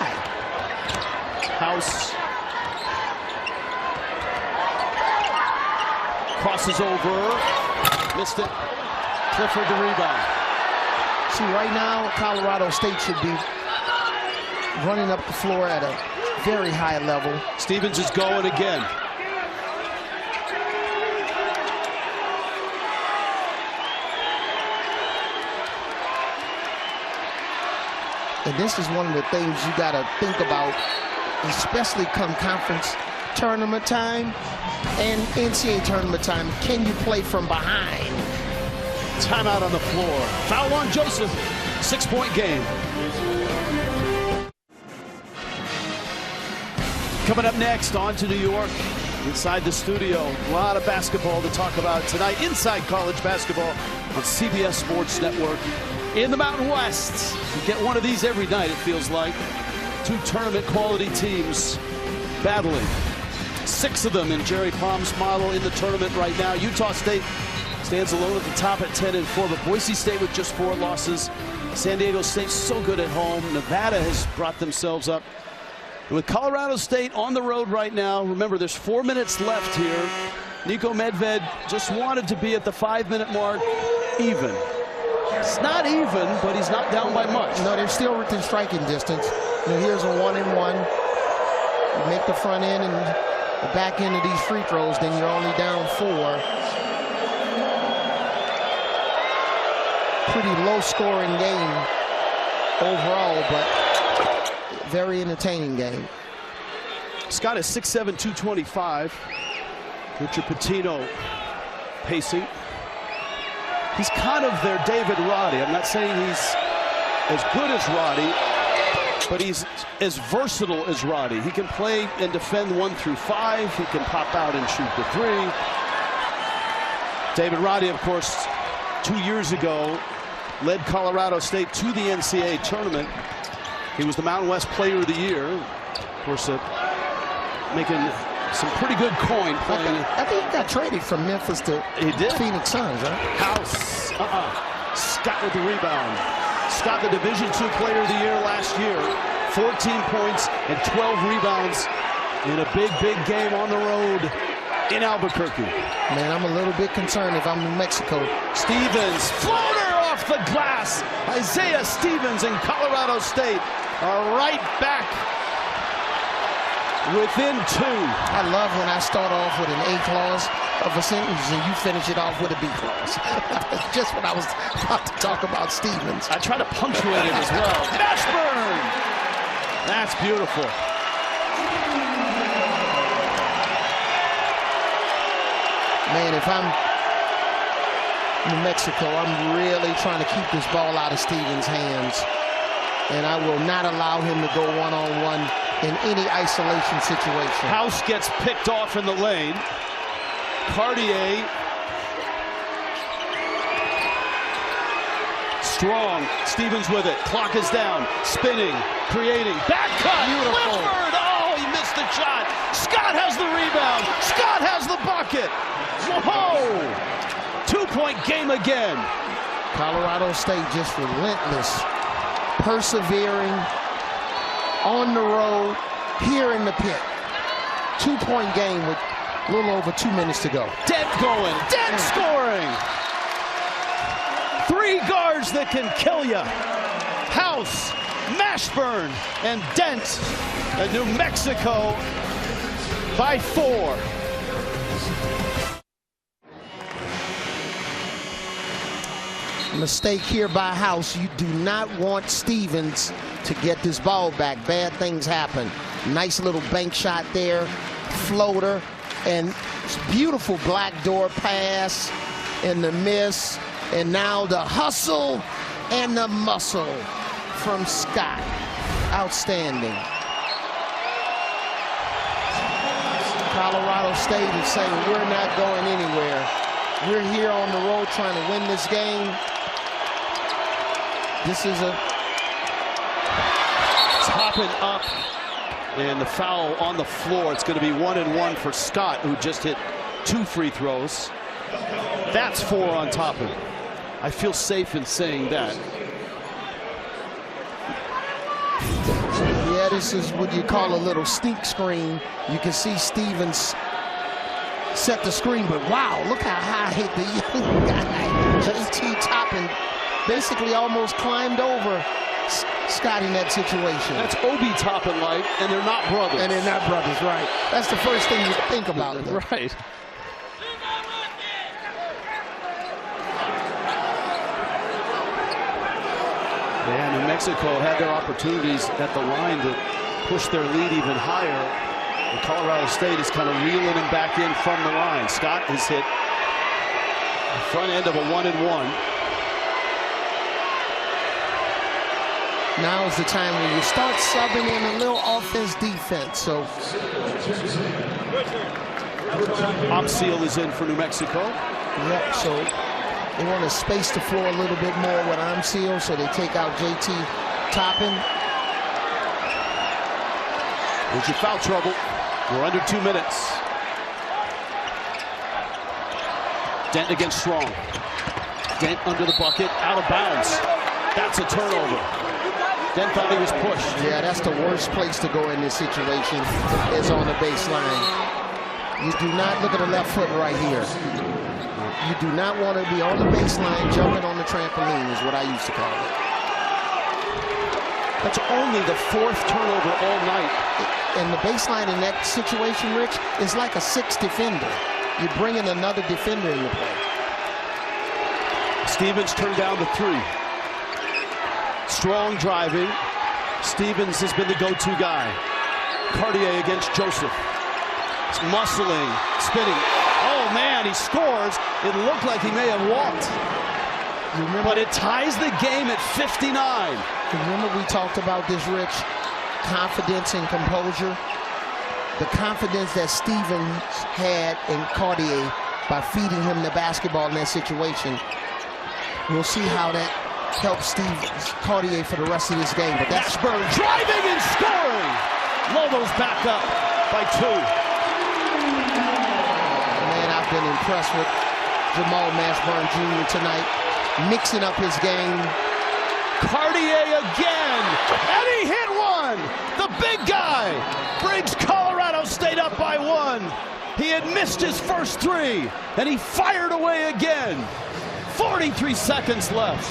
House crosses over, missed it. Clifford the rebound. See, right now Colorado State should be running up the floor at a very high level. Stevens is going again. And this is one of the things you got to think about, especially come conference tournament time and NCAA tournament time. Can you play from behind? Timeout on the floor. Foul on Joseph. 6-point game. Coming up next, on to New York. Inside the studio, a lot of basketball to talk about tonight. Inside college basketball on CBS Sports Network. In the Mountain West, you get one of these every night, it feels like. 2 tournament quality teams battling. 6 of them in Jerry Palm's model in the tournament right now. Utah State stands alone at the top at 10-4, but Boise State with just 4 losses. San Diego State so good at home. Nevada has brought themselves up. And with Colorado State on the road right now, remember there's 4 minutes left here. Nico Medved just wanted to be at the 5-minute mark even. It's not even, but he's not down by much. No, they're still within striking distance. You know, here's a 1-and-1. You make the front end and the back end of these free throws, then you're only down 4. Pretty low-scoring game overall, but very entertaining game. Scott is 6'7", 225. Richard Pitino pacing. He's kind of their David Roddy. I'm not saying he's as good as Roddy, but he's as versatile as Roddy. He can play and defend 1 through 5. He can pop out and shoot the 3. David Roddy, of course, 2 years ago, led Colorado State to the NCAA tournament. He was the Mountain West Player of the Year. Of course, making some pretty good coin playing. I think he got traded from Memphis to Phoenix Suns, right? House. Scott with the rebound. Scott, the Division II Player of the Year last year. 14 points and 12 rebounds in a big, big game on the road in Albuquerque. Man, I'm a little bit concerned if I'm New Mexico. Stevens, floater off the glass. Isaiah Stevens and Colorado State are right back within 2. I love when I start off with an A clause of a sentence and you finish it off with a B clause. Just what I was about to talk about Stevens. I try to punctuate it as well. Mashburn! That's beautiful. Man, if I'm New Mexico, I'm really trying to keep this ball out of Stevens' hands. And I will not allow him to go one-on-one in any isolation situation. House gets picked off in the lane. Cartier. Strong. Stevens with it. Clock is down. Spinning. Creating. Back cut. Beautiful. Clifford. Oh, he missed the shot. Scott has the rebound. Scott has the bucket. Whoa. 2-point game again. Colorado State just relentless. Persevering on the road here in the pit. 2-point game with a little over 2 minutes to go. Dent going, Dent scoring. 3 guards that can kill you. House, Mashburn, and Dent. And New Mexico by 4. Mistake here by House. You do not want Stevens to get this ball back. Bad things happen. Nice little bank shot there, floater, and beautiful black door pass and the miss. And now the hustle and the muscle from Scott. Outstanding. Colorado State is saying, we're not going anywhere. We're here on the road trying to win this game. This is a topping up, and the foul on the floor. It's going to be 1-1 for Scott, who just hit 2 free throws. That's 4 on Toppin. I feel safe in saying that. Yeah, this is what you call a little sneak screen. You can see Stevens set the screen, but wow, look how high hit the young guy. JT Toppin basically almost climbed over Scott in that situation. That's Obi Toppin light, and they're not brothers. And they're not brothers, right. That's the first thing you think about them. Right. Yeah, New Mexico had their opportunities at the line to push their lead even higher. And Colorado State is kind of reeling him back in from the line. Scott has hit the front end of a 1-1. Now is the time when you start subbing in a little offense-defense. So Opseal is in for New Mexico. Yep, so they want to space the floor a little bit more with Opseal, so they take out JT Toppin. There's your foul trouble. We're under 2 minutes. Dent against Strong. Dent under the bucket, out of bounds. That's a turnover. Dent thought he was pushed. Yeah, that's the worst place to go in this situation, is on the baseline. You do not look at the left foot right here. You do not want to be on the baseline jumping on the trampoline, is what I used to call it. That's only the 4th turnover all night. And the baseline in that situation, Rich, is like a 6th defender. You're bringing another defender into play. Stevens turned down the 3. Strong driving. Stevens has been the go-to guy. Cartier against Joseph. It's muscling, spinning. Oh man, he scores. It looked like he may have walked. But it ties the game at 59. Remember we talked about this, Rich? Confidence and composure. The confidence that Stevens had in Cartier by feeding him the basketball in that situation. We'll see how that helps Cartier for the rest of this game. But that's Mashburn driving and scoring. Lobos back up by 2. Man, I've been impressed with Jamal Mashburn Jr. tonight, mixing up his game. Cartier again, and he hit one. The big guy brings Colorado State up by 1. He had missed his first 3, and he fired away again. 43 seconds left.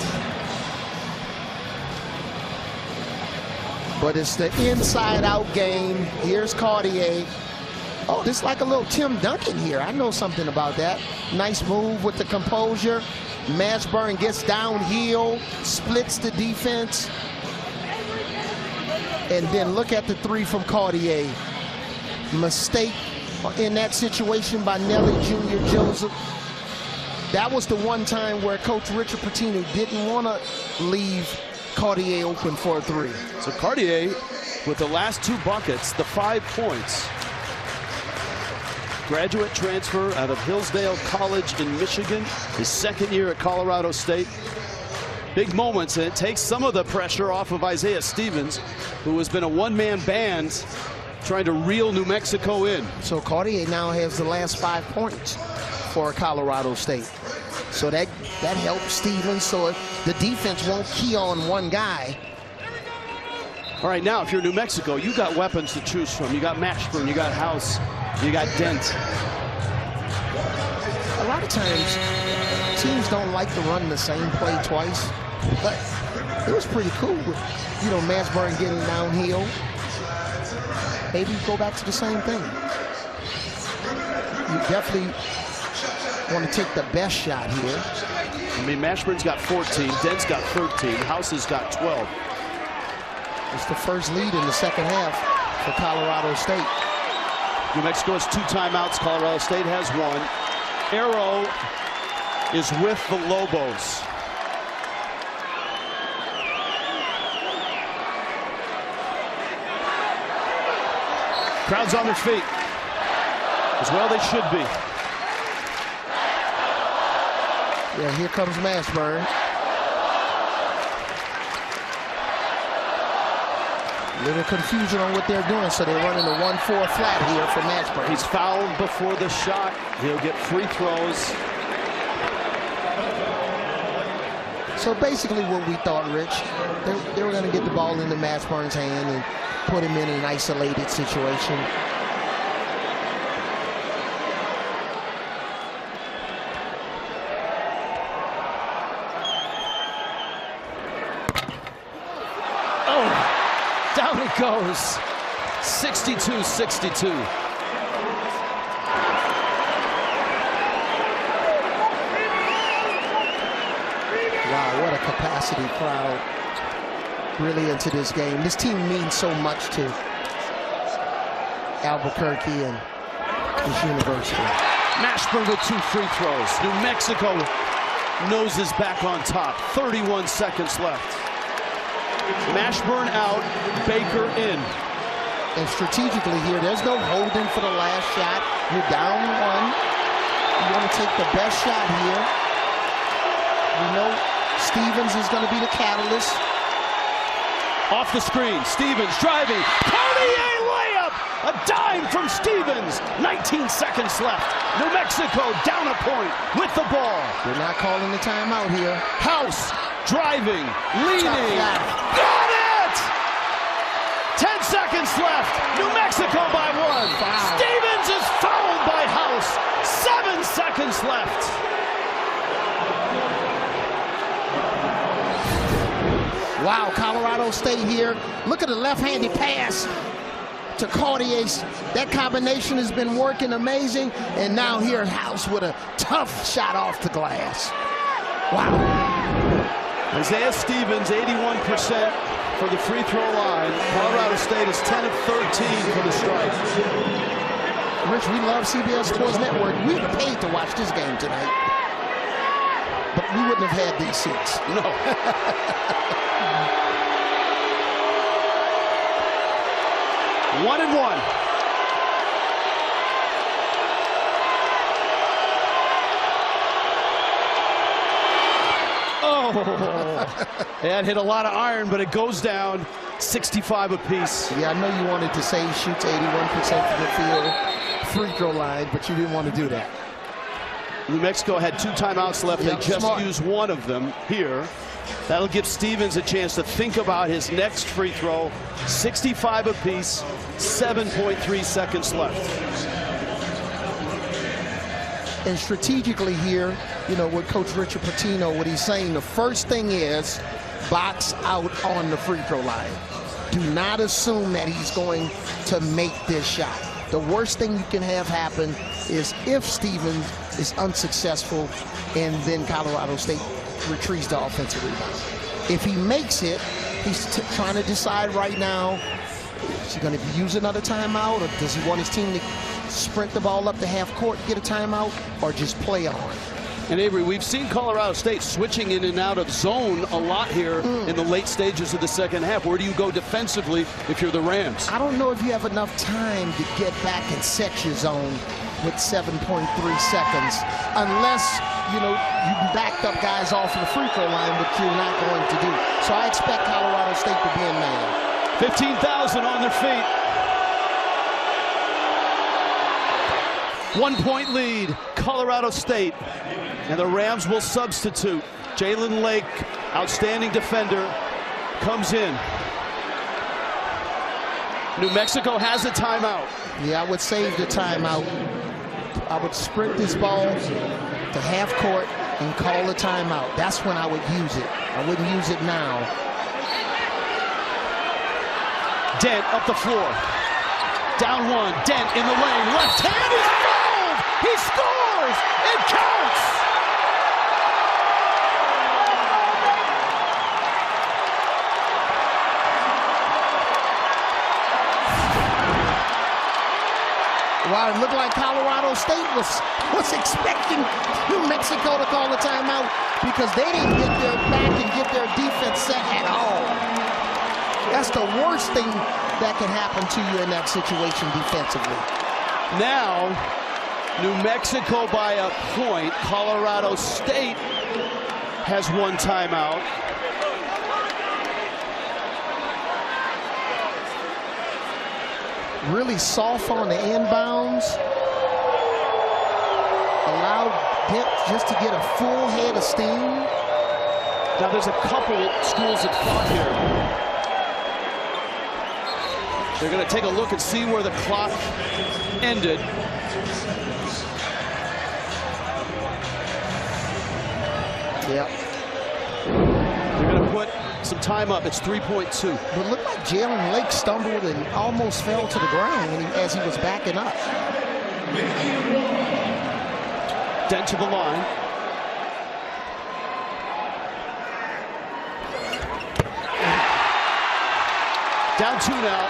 But it's the inside-out game. Here's Cartier. Oh, this is like a little Tim Duncan here. I know something about that. Nice move with the composure. Mashburn gets downhill, splits the defense. And then look at the 3 from Cartier. Mistake in that situation by Nelly Jr. Joseph. That was the one time where Coach Richard Pitino didn't want to leave Cartier open for a 3. So Cartier, with the last 2 buckets, the 5 points. Graduate transfer out of Hillsdale College in Michigan, his 2nd year at Colorado State. Big moments, and it takes some of the pressure off of Isaiah Stevens, who has been a one-man band trying to reel New Mexico in. So Cartier now has the last 5 points for Colorado State. So that helps Stevens, so the defense won't key on one guy. All right, now if you're New Mexico, you got weapons to choose from. You got Mashburn, you got House, You got Dent. A lot of times, teams don't like to run the same play twice, but it was pretty cool with, you know, Mashburn getting downhill. Maybe go back to the same thing. You definitely want to take the best shot here. I mean, Mashburn's got 14, Dent's got 13, House has got 12. It's the first lead in the second half for Colorado State. New Mexico has 2 timeouts. Colorado State has 1. Arrow is with the Lobos. Crowd's on their feet. As well they should be. Yeah, here comes Mashburn. Little confusion on what they're doing, so they're running a 1-4 flat here for Mashburn. He's fouled before the shot. He'll get free throws. So basically what we thought, Rich, they were going to get the ball into Mashburn's hand and put him in an isolated situation. Down it goes. 62-62. Wow, what a capacity crowd really into this game. This team means so much to Albuquerque and this university. Mashburn with 2 free throws. New Mexico noses back on top. 31 seconds left. Mashburn out, Baker in. And strategically here, there's no holding for the last shot. You're down 1. You want to take the best shot here. You know Stevens is going to be the catalyst. Off the screen, Stevens driving. Cartier layup! A dime from Stevens. 19 seconds left. New Mexico down a point with the ball. They're not calling the timeout here. House driving, leaning. Got it! 10 seconds left. New Mexico by 1. Foul. Stevens is fouled by House. 7 seconds left. Wow, Colorado State here. Look at the left-handed pass to Cartier. That combination has been working amazing. And now here, House with a tough shot off the glass. Wow. Isaiah Stevens, 81% for the free throw line. Colorado State is 10 of 13 for the strike. Rich, we love CBS Sports Network. We were paid to watch this game tonight. But we wouldn't have had these seats. No. 1-1. Oh, that hit a lot of iron, but it goes down. 65 apiece. Yeah, I know you wanted to say he shoots 81% from the field, free throw line, but you didn't want to do that. New Mexico had 2 timeouts left. Yep, they just smart. used 1 of them here. That'll give Stevens a chance to think about his next free throw. 65 apiece, 7.3 seconds left. And strategically here, you know, with Coach Richard Pitino, what he's saying, the first thing is box out on the free throw line. Do not assume that he's going to make this shot. The worst thing you can have happen is if Stevens is unsuccessful and then Colorado State retrieves the offensive rebound. If he makes it, he's trying to decide right now, is he going to use another timeout, or does he want his team to sprint the ball up to half court, get a timeout, or just play on? And Avery, we've seen Colorado State switching in and out of zone a lot here in the late stages of the second half. Where do you go defensively if you're the Rams? I don't know if you have enough time to get back and set your zone with 7.3 seconds, unless, you know, you backed up guys off of the free throw line, which you're not going to do. So I expect Colorado State to be in man. 15,000 on their feet. 1 point lead, Colorado State. And the Rams will substitute. Jalen Lake, outstanding defender, comes in. New Mexico has a timeout. Yeah, I would save the timeout. I would sprint this ball to half court and call a timeout. That's when I would use it. I wouldn't use it now. Dent up the floor. Down one. Dent in the lane. Left hand is fouled. He scores. It counts. Wow, it looked like Colorado State was expecting New Mexico to call a timeout because they didn't get their back and get their defense set at all. That's the worst thing that can happen to you in that situation defensively. Now, New Mexico by a point. Colorado State has one timeout. Really soft on the inbounds. Allowed Dent just to get a full head of steam. Now there's a couple schools that fought here. They're going to take a look and see where the clock ended. Yep. They're going to put some time up. It's 3.2. But looked like Jalen Lake stumbled and almost fell to the ground as he was backing up. Dent to the line. Down two now.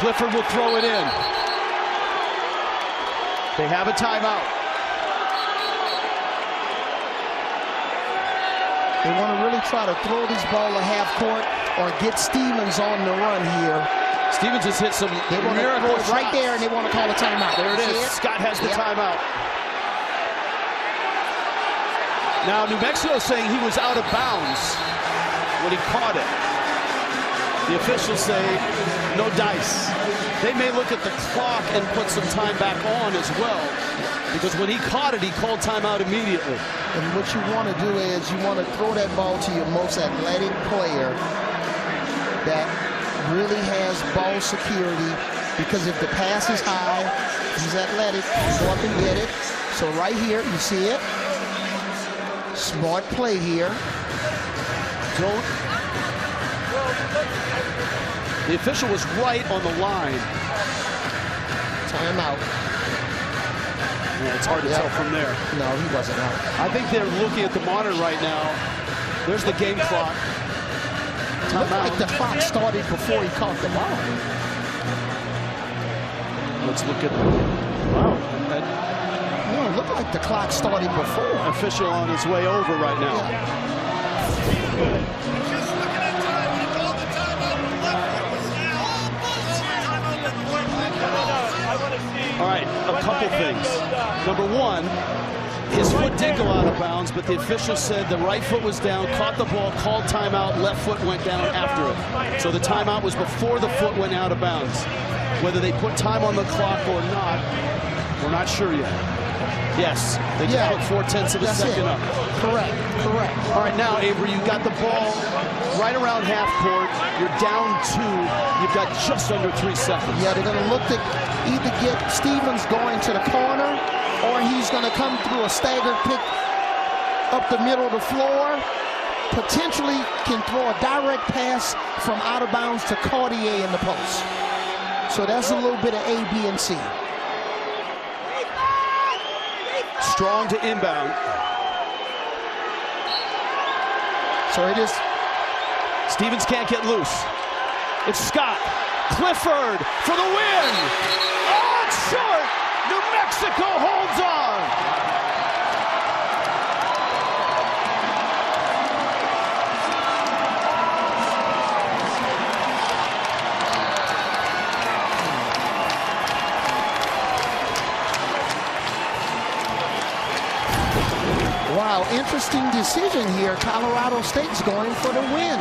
Clifford will throw it in. They have a timeout. They want to really try to throw this ball to half court or get Stevens on the run here. Stevens has hit some miracle shots right there, and they want to call a timeout. There it is. Scott has the timeout. Now, New Mexico is saying he was out of bounds when he caught it. The officials say no dice. They may look at the clock and put some time back on as well, because when he caught it, he called timeout immediately. And what you want to do is you want to throw that ball to your most athletic player that really has ball security, because if the pass is high, he's athletic, he's going to get it. So right here, you see it. Smart play here. The official was right on the line. Timeout. Yeah, it's hard to tell from there. No, he wasn't out. I think they're looking at the monitor right now. There's the game clock. Looked like the clock started before he caught the ball. Let's look at. Wow. No, it looked like the clock started before. Official on his way over right now. All right, a couple things. Number one, his foot did go out of bounds, but the official said the right foot was down, caught the ball, called timeout, left foot went down after it. So the timeout was before the foot went out of bounds. Whether they put time on the clock or not, we're not sure yet. Yes, they just put 4/10 of a second up. Correct. All right, now, Avery, you got the ball right around half court. You're down two. You've got just under 3 seconds. Yeah, they're going to look to either get Stevens going to the corner, or he's going to come through a staggered pick up the middle of the floor. Potentially can throw a direct pass from out of bounds to Cartier in the post. So that's a little bit of A, B, and C. Strong to inbound. So it is. Stevens can't get loose. It's Scott. Clifford for the win. Oh, it's short. New Mexico holds on. Wow, interesting decision here. Colorado State's going for the win.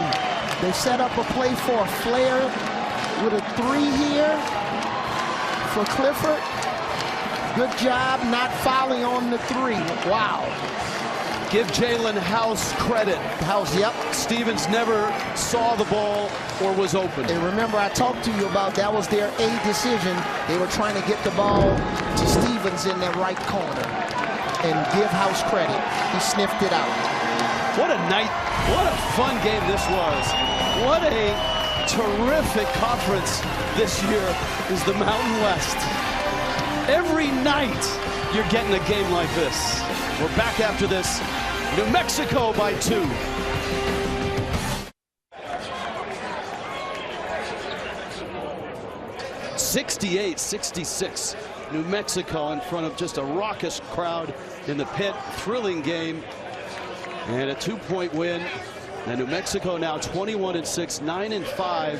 They set up a play for a flare with a 3 here for Clifford. Good job not fouling on the 3. Wow. Give Jalen House credit. House, yep. Stevens never saw the ball or was open. And remember, I talked to you about that was their A decision. They were trying to get the ball to Stevens in that right corner. And give House credit. He sniffed it out. What a night. What a fun game this was. What a terrific conference this year is the Mountain West. Every night you're getting a game like this. We're back after this. New Mexico by 2. (68-66). New Mexico in front of just a raucous crowd in the pit. Thrilling game and a 2-point win. And New Mexico now 21-6, 9-5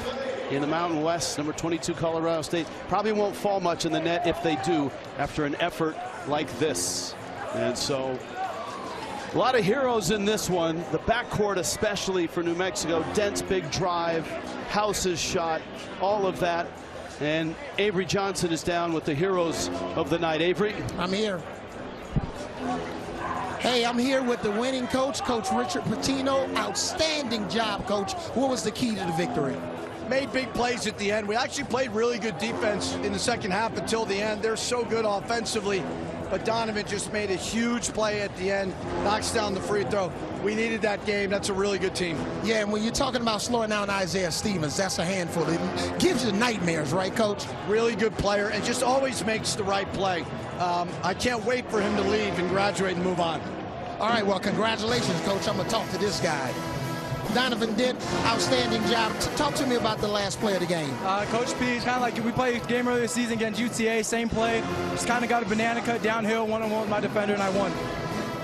in the Mountain West. Number 22 Colorado State probably won't fall much in the net if they do after an effort like this. And so a lot of heroes in this one. The backcourt especially for New Mexico. Dent's big drive, House's shot, all of that. And Avery Johnson is down with the heroes of the night. Avery? I'm here. Hey, I'm here with the winning coach, Coach Richard Pitino. Outstanding job, Coach. What was the key to the victory? Made big plays at the end. We actually played really good defense in the second half until the end. They're so good offensively, but Donovan just made a huge play at the end, knocks down the free throw. We needed that game. That's a really good team. Yeah, and when you're talking about slowing down Isaiah Stevens, that's a handful. It gives you nightmares, right, Coach? Really good player and just always makes the right play. I can't wait for him to leave and graduate and move on. All right, well, congratulations, Coach. I'm going to talk to this guy. Donovan Dent, outstanding job. Talk to me about the last play of the game. Coach P, it's kind of like we played a game earlier this season against UTA, same play. Just kind of got a banana cut downhill, one-on-one with my defender, and I won.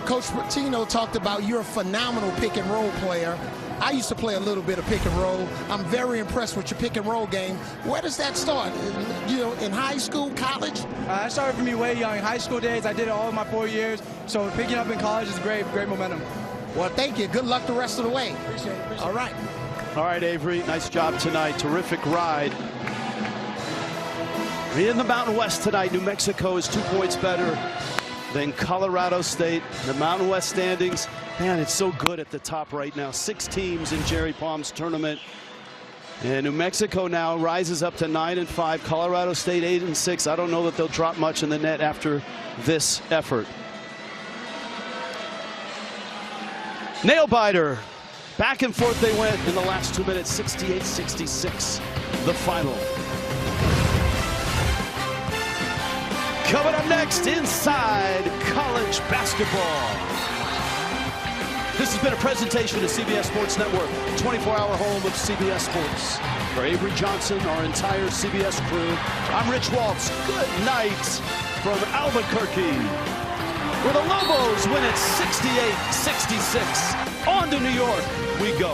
Coach Pitino talked about you're a phenomenal pick and roll player. I used to play a little bit of pick and roll. I'm very impressed with your pick and roll game. Where does that start? You know, in high school, college? I started from me way young. In high school days, I did it all of my 4 years. So picking up in college is great momentum. Well, thank you. Good luck the rest of the way. Appreciate it. All right. All right, Avery, nice job tonight. Terrific ride. In the Mountain West tonight, New Mexico is 2 points better than Colorado State. The Mountain West standings, man, it's so good at the top right now. 6 teams in Jerry Palm's tournament. And New Mexico now rises up to 9-5. Colorado State 8-6. I don't know that they'll drop much in the net after this effort. Nail biter. Back and forth they went in the last 2 minutes. 68-66, the final. Coming up next, inside college basketball. This has been a presentation of CBS Sports Network, 24-hour home of CBS Sports. For Avery Johnson, our entire CBS crew, I'm Rich Waltz. Good night from Albuquerque, where the Lobos win at 68-66. On to New York we go.